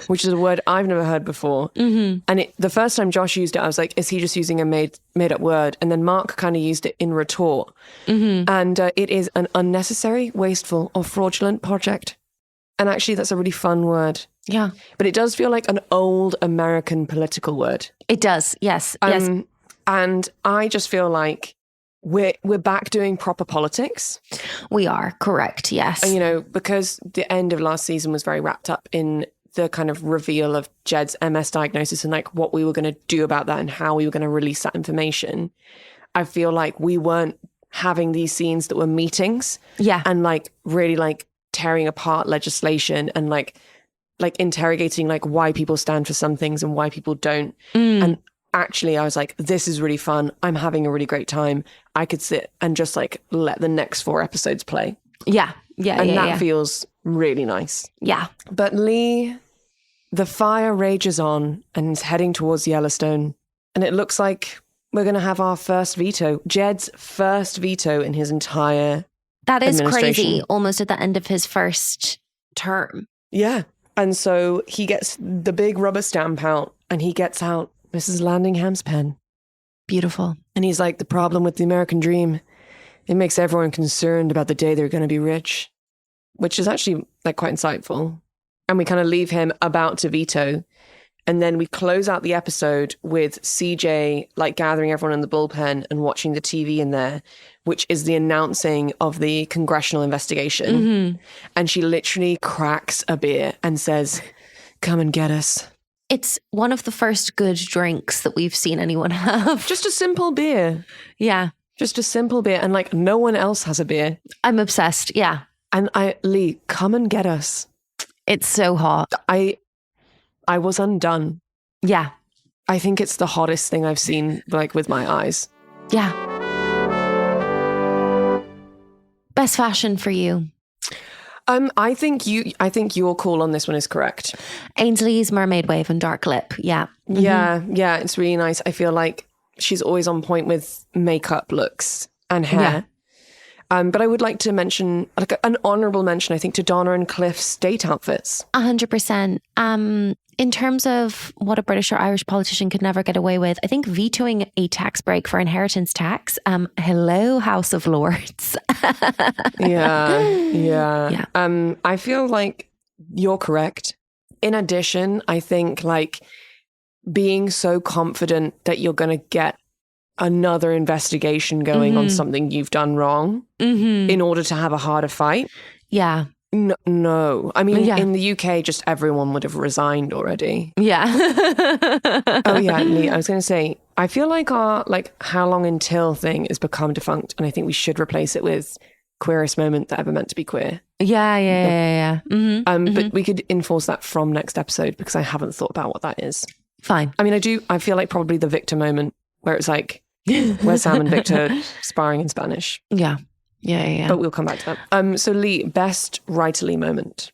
which is a word I've never heard before. And the first time Josh used it, I was like, is he just using a made-up word? And then Mark kind of used it in retort. And it is an unnecessary, wasteful, or fraudulent project. And actually, that's a really fun word. Yeah. But it does feel like an old American political word. It does, yes. Yes. And I just feel like we're back doing proper politics. We are, correct, yes. And, you know, because the end of last season was very wrapped up in the kind of reveal of Jed's MS diagnosis and like what we were going to do about that and how we were going to release that information. I feel like we weren't having these scenes that were meetings. Yeah. And like really like tearing apart legislation and like interrogating like why people stand for some things and why people don't. And actually I was like, this is really fun. I'm having a really great time. I could sit and just like let the next 4 episodes play. Yeah. Yeah. And that feels really nice. Yeah. But Leigh, the fire rages on and is heading towards Yellowstone. And it looks like we're going to have our first veto. Jed's first veto in his entire That is administration. crazy. Almost at the end of his first term. Yeah. And so he gets the big rubber stamp out and he gets out Mrs. Landingham's pen. Beautiful. And he's like, the problem with the American dream, it makes everyone concerned about the day they're going to be rich, which is actually like quite insightful. And we kind of leave him about to veto. And then we close out the episode with CJ like gathering everyone in the bullpen and watching the TV in there, which is the announcing of the congressional investigation. And she literally cracks a beer and says, come and get us. It's one of the first good drinks that we've seen anyone have. Just a simple beer. Yeah. Just a simple beer. And like no one else has a beer. I'm obsessed. Yeah. And Leigh, come and get us. It's so hot. I was undone. Yeah. I think it's the hottest thing I've seen like with my eyes. Yeah. Best fashion for you? I think your call on this one is correct. Ainsley's mermaid wave and dark lip. Yeah. Yeah, it's really nice. I feel like she's always on point with makeup looks and hair. But I would like to mention like an honorable mention, I think, to Donna and Cliff's date outfits. 100%. In terms of what a British or Irish politician could never get away with, I think vetoing a tax break for inheritance tax. Hello, House of Lords. Yeah. I feel like you're correct. In addition, I think like being so confident that you're going to get another investigation going on something you've done wrong in order to have a harder fight. Yeah. No. I mean, in the UK, just everyone would have resigned already. Yeah. Oh, yeah. Leigh, I was going to say, I feel like our how long until thing has become defunct. And I think we should replace it with queerest moment that ever meant to be queer. Yeah. But we could enforce that from next episode because I haven't thought about what that is. Fine. I mean, I feel like probably the Victor moment where it's like, where's Sam and Victor sparring in Spanish? Yeah. But we'll come back to that. So Leigh, best writerly moment.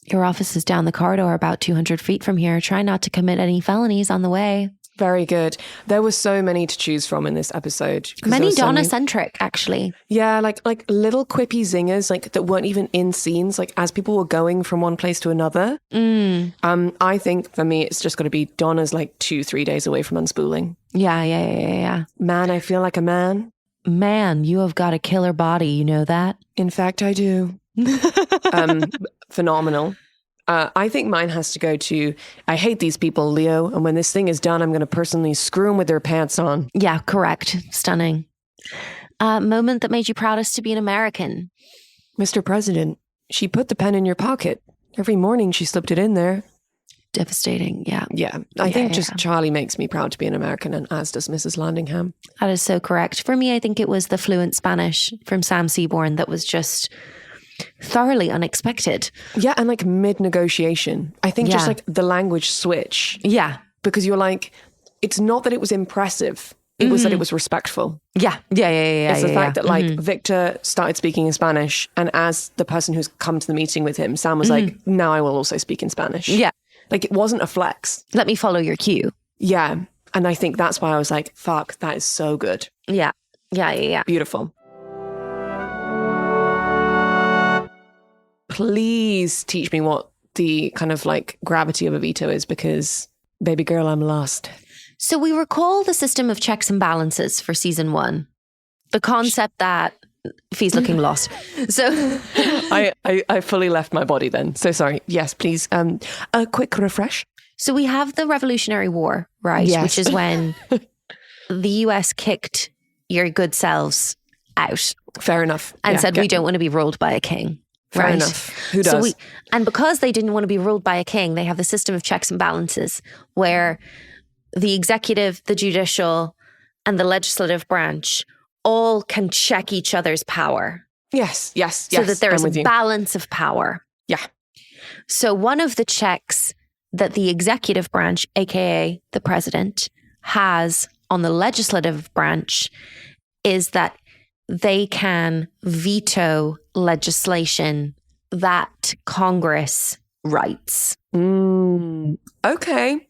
Your office is down the corridor about 200 feet from here. Try not to commit any felonies on the way. Very good. There were so many to choose from in this episode. Many Donna-centric, actually. Yeah, like little quippy zingers, like that weren't even in scenes. Like as people were going from one place to another. I think for me, it's just got to be Donna's like 2-3 days away from unspooling. Yeah. Man, I feel like a man. Man, you have got a killer body. You know that? In fact, I do. Phenomenal. I think mine has to go to, I hate these people, Leo. And when this thing is done, I'm going to personally screw them with their pants on. Yeah, correct. Stunning. Moment that made you proudest to be an American. Mr. President, she put the pen in your pocket. Every morning she slipped it in there. Devastating. Yeah. Yeah. I think Charlie makes me proud to be an American, and as does Mrs. Landingham. That is so correct. For me, I think it was the fluent Spanish from Sam Seaborn that was just thoroughly unexpected. Yeah, and like mid-negotiation. I think just like the language switch. Yeah. Because you're like, it's not that it was impressive. It was that it was respectful. Yeah. It's the fact that like Victor started speaking in Spanish, and as the person who's come to the meeting with him, Sam was like, now I will also speak in Spanish. Yeah. Like it wasn't a flex. Let me follow your cue. Yeah. And I think that's why I was like, fuck, that is so good. Yeah. Beautiful. Please teach me what the kind of like gravity of a veto is, because baby girl, I'm lost. So we recall the system of checks and balances for season 1. The concept that Fi's looking lost. So I fully left my body then. So sorry. Yes, please. A quick refresh. So we have the Revolutionary War, right? Yes. Which is when the US kicked your good selves out. Fair enough. And said, we don't want to be ruled by a king. Fair enough. Who does? And because they didn't want to be ruled by a king, they have the system of checks and balances where the executive, the judicial, and the legislative branch all can check each other's power. Yes. So that there is a balance of power. Yeah. So one of the checks that the executive branch, aka the president, has on the legislative branch is that they can veto legislation that Congress writes. Okay.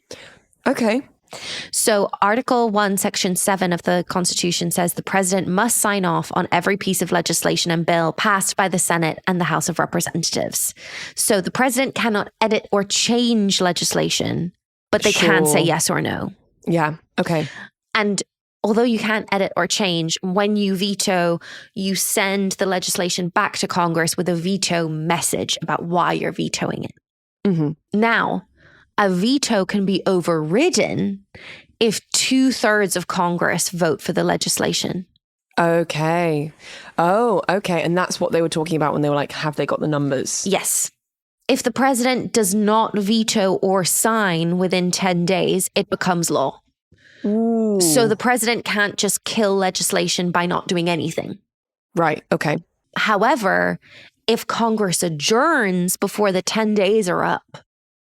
So Article 1, Section 7 of the Constitution says the president must sign off on every piece of legislation and bill passed by the Senate and the House of Representatives. So the president cannot edit or change legislation, but they can say yes or no. Yeah. Okay. And although you can't edit or change, when you veto, you send the legislation back to Congress with a veto message about why you're vetoing it. Now, a veto can be overridden if 2/3 of Congress vote for the legislation. Okay. Oh, okay. And that's what they were talking about when they were like, have they got the numbers? Yes. If the president does not veto or sign within 10 days, it becomes law. Ooh. So the president can't just kill legislation by not doing anything. Right. Okay. However, if Congress adjourns before the 10 days are up,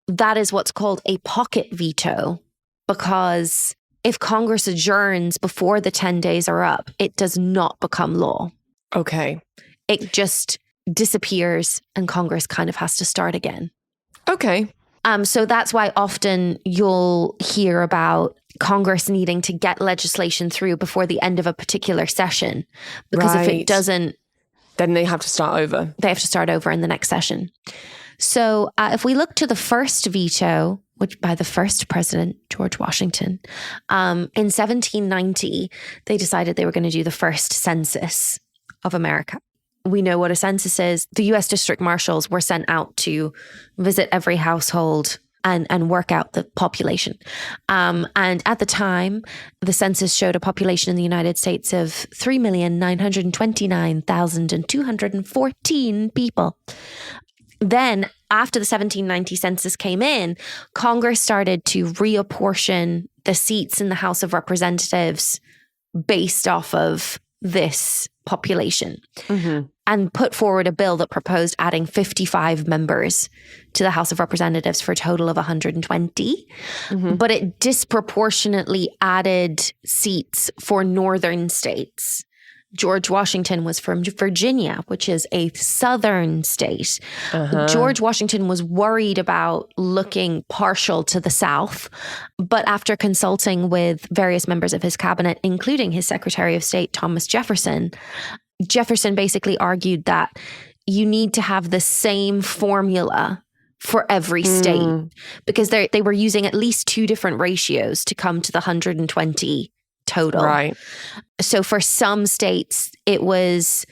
that is what's called a pocket veto, because if Congress adjourns before the 10 days are up, it does not become law. Okay. It just disappears and Congress kind of has to start again. Okay. So that's why often you'll hear about Congress needing to get legislation through before the end of a particular session, because if it doesn't, then they have to start over. They have to start over in the next session. So if we look to the first veto, which by the first president, George Washington, in 1790, they decided they were going to do the first census of America. We know what a census is. The U.S. district marshals were sent out to visit every household and work out the population. And at the time, the census showed a population in the United States of 3,929,214 people. Then, after the 1790 census came in, Congress started to reapportion the seats in the House of Representatives based off of this population, and put forward a bill that proposed adding 55 members to the House of Representatives for a total of 120. But it disproportionately added seats for northern states, George Washington was from Virginia, which is a southern state. George Washington was worried about looking partial to the South, but after consulting with various members of his cabinet, including his Secretary of State, Thomas Jefferson, Jefferson basically argued that you need to have the same formula for every state because they were using at least two different ratios to come to the 120 total. Right. So for some states, it was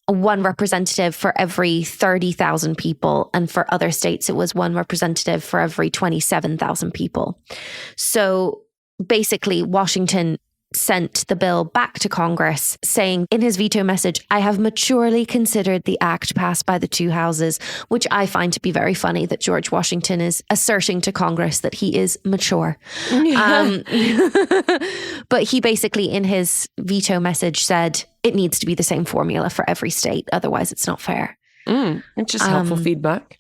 one representative for every 30,000 people. And for other states, it was one representative for every 27,000 people. So basically, Washington sent the bill back to Congress saying in his veto message, I have maturely considered the act passed by the two houses, which I find to be very funny that George Washington is asserting to Congress that he is mature. But he basically in his veto message said it needs to be the same formula for every state. Otherwise, it's not fair. It's just helpful feedback.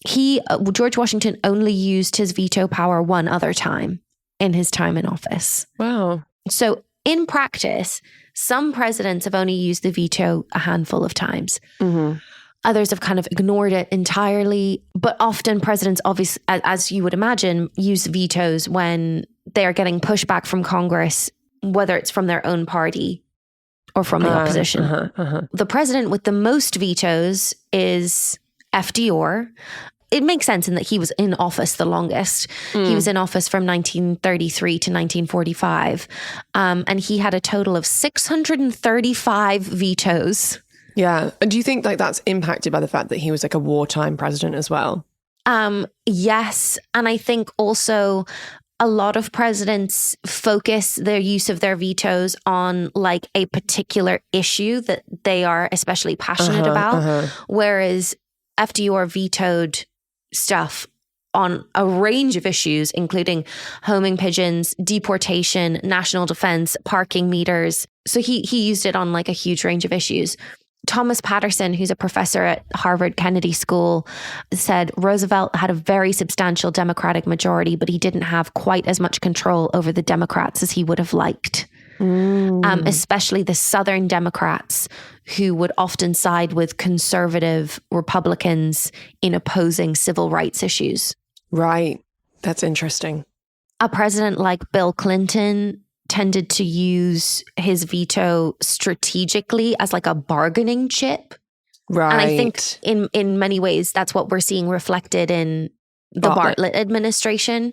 George Washington only used his veto power one other time in his time in office. Wow. So in practice, some presidents have only used the veto a handful of times. Others have kind of ignored it entirely. But often presidents, obviously, as you would imagine, use vetoes when they are getting pushback from Congress, whether it's from their own party or from the opposition. The president with the most vetoes is FDR. It makes sense in that he was in office the longest. He was in office from 1933 to 1945. And he had a total of 635 vetoes. Yeah. And do you think like that's impacted by the fact that he was like a wartime president as well? Yes. And I think also a lot of presidents focus their use of their vetoes on like a particular issue that they are especially passionate about. Whereas FDR vetoed stuff on a range of issues, including homing pigeons, deportation, national defense, parking meters. So he used it on like a huge range of issues. Thomas Patterson, who's a professor at Harvard Kennedy School, said Roosevelt had a very substantial Democratic majority, but he didn't have quite as much control over the Democrats as he would have liked. Especially the Southern Democrats, who would often side with conservative Republicans in opposing civil rights issues. Right. That's interesting. A president like Bill Clinton tended to use his veto strategically as like a bargaining chip. Right. And I think in many ways, that's what we're seeing reflected in the Bartlett administration.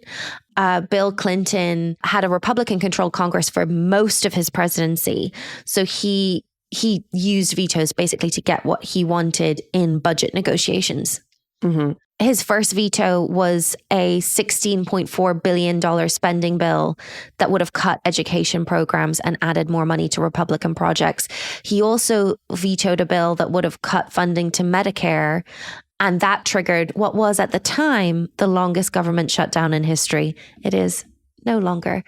Bill Clinton had a Republican-controlled Congress for most of his presidency. So he used vetoes basically to get what he wanted in budget negotiations. His first veto was a $16.4 billion spending bill that would have cut education programs and added more money to Republican projects. He also vetoed a bill that would have cut funding to Medicare. And that triggered what was at the time the longest government shutdown in history. It is no longer.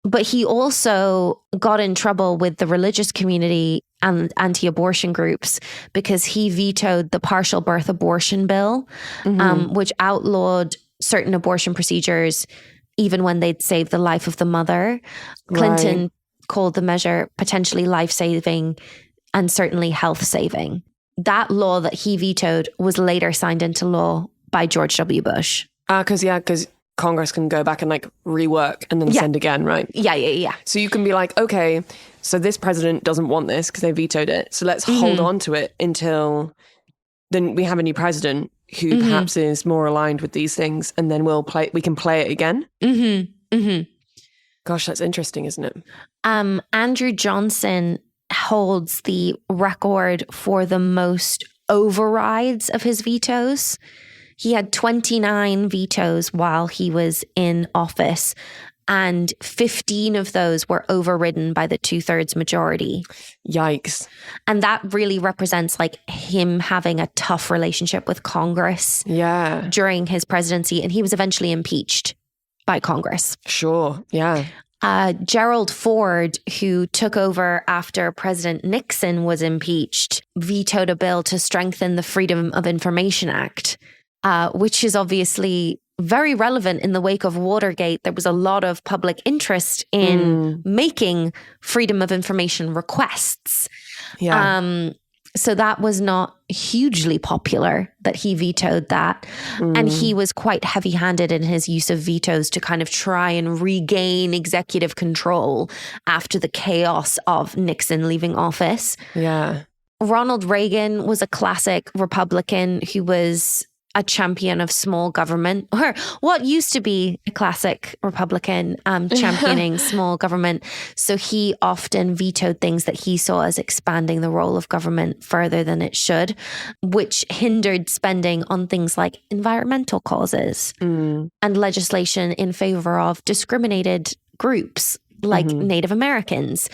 But he also got in trouble with the religious community and anti-abortion groups because he vetoed the partial birth abortion bill, which outlawed certain abortion procedures even when they'd save the life of the mother. Clinton called the measure potentially life-saving and certainly health-saving. That law that he vetoed was later signed into law by George W. Bush. Because Congress can go back and like rework and then send again, right? Yeah. So you can be like, okay, so this president doesn't want this because they vetoed it. So let's hold on to it until then we have a new president who perhaps is more aligned with these things, and then we can play it again. Gosh, that's interesting, isn't it? Andrew Johnson holds the record for the most overrides of his vetoes. He had 29 vetoes while he was in office, and 15 of those were overridden by the 2/3 majority. Yikes. And that really represents like him having a tough relationship with Congress during his presidency. And he was eventually impeached by Congress. Sure. Yeah. Gerald Ford, who took over after President Nixon was impeached, vetoed a bill to strengthen the Freedom of Information Act, which is obviously very relevant in the wake of Watergate. There was a lot of public interest in making freedom of information requests. Yeah. So that was not hugely popular that he vetoed that. And he was quite heavy-handed in his use of vetoes to kind of try and regain executive control after the chaos of Nixon leaving office. Yeah. Ronald Reagan was a classic Republican who was a champion of small government, or what used to be a classic Republican championing small government. So he often vetoed things that he saw as expanding the role of government further than it should, which hindered spending on things like environmental causes and legislation in favor of discriminated groups like Native Americans.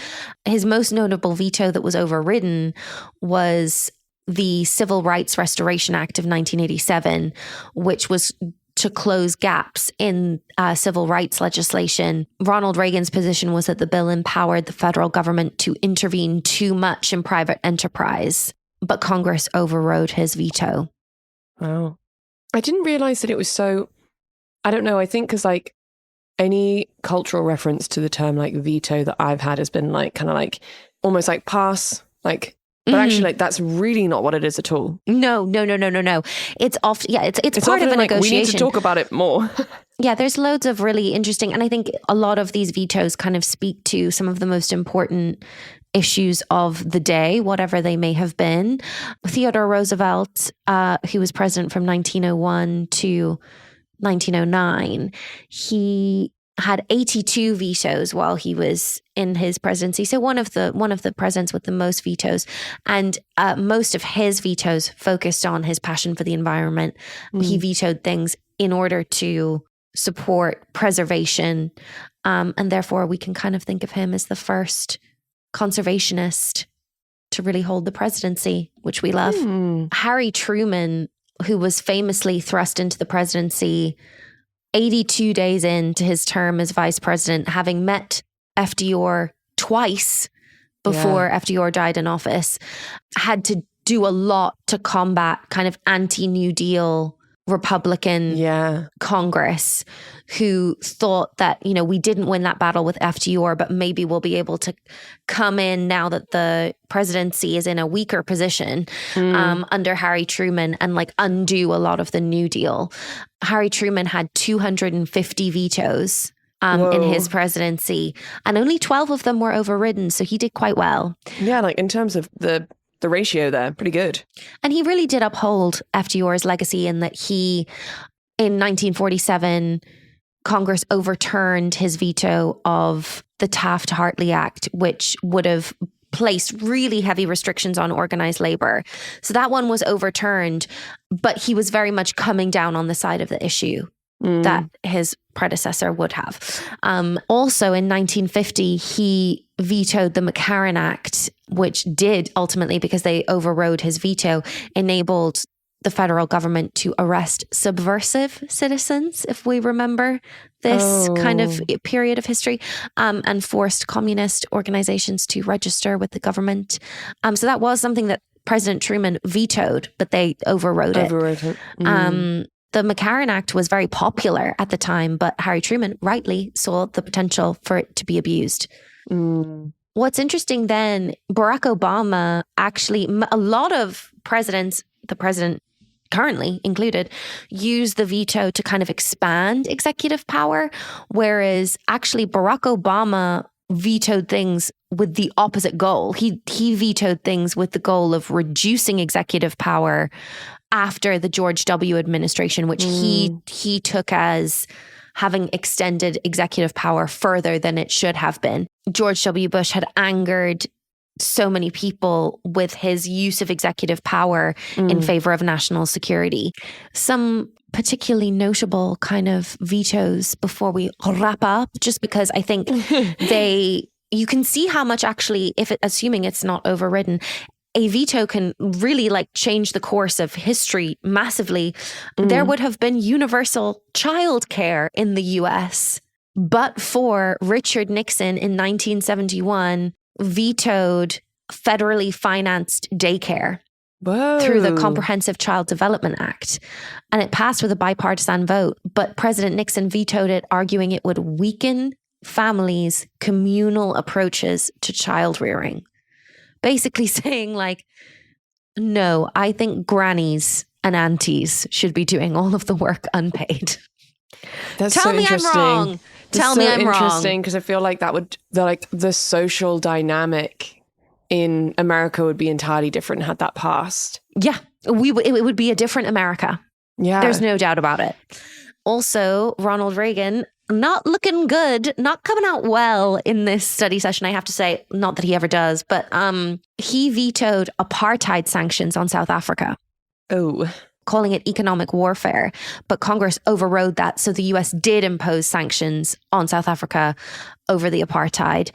His most notable veto that was overridden was the Civil Rights Restoration Act of 1987, which was to close gaps in civil rights legislation. Ronald Reagan's position was that the bill empowered the federal government to intervene too much in private enterprise, but Congress overrode his veto. Wow. I didn't realize that it was so, I don't know, I think because like any cultural reference to the term like veto that I've had has been like kind of like almost like pass, like, but actually, like, that's really not what it is at all. No. It's often, it's part of a like, negotiation. We need to talk about it more. Yeah, there's loads of really interesting, and I think a lot of these vetoes kind of speak to some of the most important issues of the day, whatever they may have been. Theodore Roosevelt, who was president from 1901 to 1909, he had 82 vetoes while he was in his presidency. So one of the presidents with the most vetoes, and most of his vetoes focused on his passion for the environment. He vetoed things in order to support preservation, and therefore we can kind of think of him as the first conservationist to really hold the presidency, which we love. Harry Truman, who was famously thrust into the presidency 82 days into his term as vice president, having met FDR twice before FDR died in office, had to do a lot to combat kind of anti-New Deal Republican Congress, who thought that, you know, we didn't win that battle with FDR, but maybe we'll be able to come in now that the presidency is in a weaker position under Harry Truman and like undo a lot of the New Deal. Harry Truman had 250 vetoes in his presidency, and only 12 of them were overridden. So he did quite well. Yeah, like in terms of the ratio there, pretty good. And he really did uphold FDR's legacy in that he, in 1947, Congress overturned his veto of the Taft-Hartley Act, which would have placed really heavy restrictions on organized labor. So that one was overturned, but he was very much coming down on the side of the issue that his predecessor would have. Also in 1950, he vetoed the McCarran Act, which did ultimately, because they overrode his veto, enabled the federal government to arrest subversive citizens, if we remember this kind of period of history, and forced communist organizations to register with the government. So that was something that President Truman vetoed, but they overrode it. The McCarran Act was very popular at the time, but Harry Truman rightly saw the potential for it to be abused. What's interesting then, Barack Obama actually, a lot of presidents, the president currently included, use the veto to kind of expand executive power, whereas actually Barack Obama vetoed things with the opposite goal. He vetoed things with the goal of reducing executive power after the George W. administration, which he took as having extended executive power further than it should have been. George W. Bush had angered so many people with his use of executive power in favor of national security. Some particularly notable kind of vetoes before we wrap up, just because I think you can see how much actually, assuming it's not overridden, a veto can really like change the course of history massively. There would have been universal childcare in the US, but for Richard Nixon in 1971 vetoed federally financed daycare. Whoa. through the Comprehensive Child Development Act. And it passed with a bipartisan vote, but President Nixon vetoed it, arguing it would weaken families' communal approaches to child rearing. Basically saying like, no, I think grannies and aunties should be doing all of the work unpaid. That's Tell so me I'm interesting. wrong. Tell me I'm wrong. Interesting, because I feel like that would the social dynamic in America would be entirely different had that passed. Yeah, it would be a different America. Yeah, There's no doubt about it. Also, Ronald Reagan, not looking good, not coming out well in this study session, I have to say. Not that he ever does, but he vetoed apartheid sanctions on South Africa. Oh, calling it economic warfare. But Congress overrode that. So the US did impose sanctions on South Africa over the apartheid.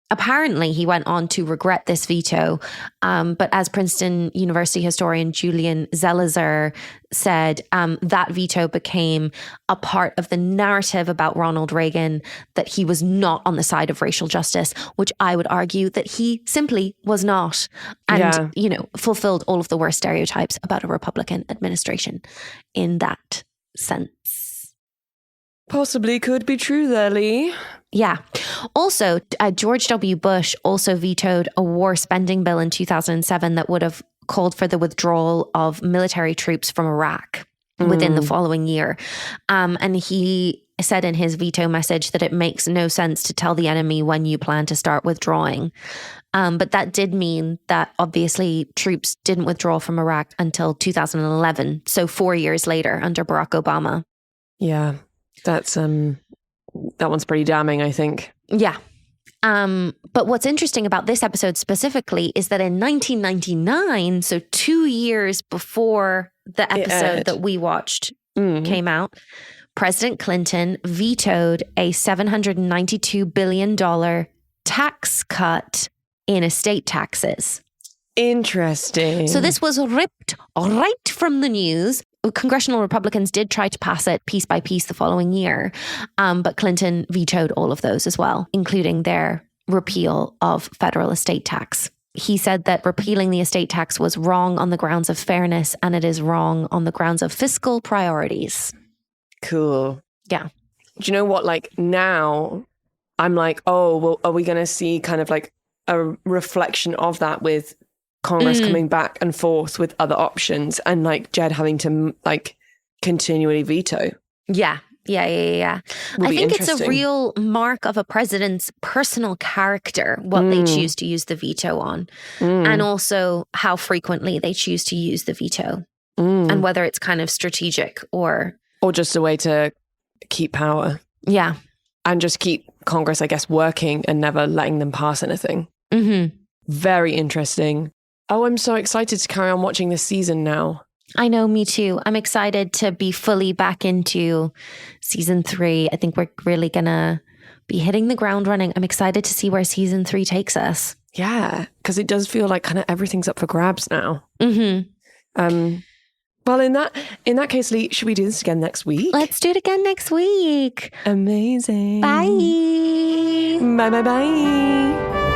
Apparently, he went on to regret this veto. But as Princeton University historian Julian Zelizer said, that veto became a part of the narrative about Ronald Reagan, that he was not on the side of racial justice, which I would argue that he simply was not. And, fulfilled all of the worst stereotypes about a Republican administration in that sense. Possibly could be true there, Leigh. Yeah. Also, George W. Bush also vetoed a war spending bill in 2007 that would have called for the withdrawal of military troops from Iraq within the following year. And he said in his veto message that it makes no sense to tell the enemy when you plan to start withdrawing. But that did mean that obviously troops didn't withdraw from Iraq until 2011. So 4 years later under Barack Obama. Yeah, that's that one's pretty damning, I think. Yeah. But what's interesting about this episode specifically is that in 1999, so 2 years before the episode that we watched came out, President Clinton vetoed a $792 billion tax cut in estate taxes. Interesting. So this was ripped right from the news. Congressional Republicans did try to pass it piece by piece the following year, but Clinton vetoed all of those as well, including their repeal of federal estate tax. He said that repealing the estate tax was wrong on the grounds of fairness, and it is wrong on the grounds of fiscal priorities. Cool. Yeah. Do you know what? Like now, I'm like, oh, well, are we going to see kind of like a reflection of that with Congress coming back and forth with other options and like Jed having to like continually veto? Yeah. I think it's a real mark of a president's personal character, what they choose to use the veto on, and also how frequently they choose to use the veto, and whether it's kind of strategic or just a way to keep power. Yeah. And just keep Congress, I guess, working and never letting them pass anything. Very interesting. Oh, I'm so excited to carry on watching this season now. I know, me too. I'm excited to be fully back into season 3. I think we're really going to be hitting the ground running. I'm excited to see where season 3 takes us. Yeah, because it does feel like kind of everything's up for grabs now. Well, in that case, Leigh, should we do this again next week? Let's do it again next week. Amazing. Bye. Bye.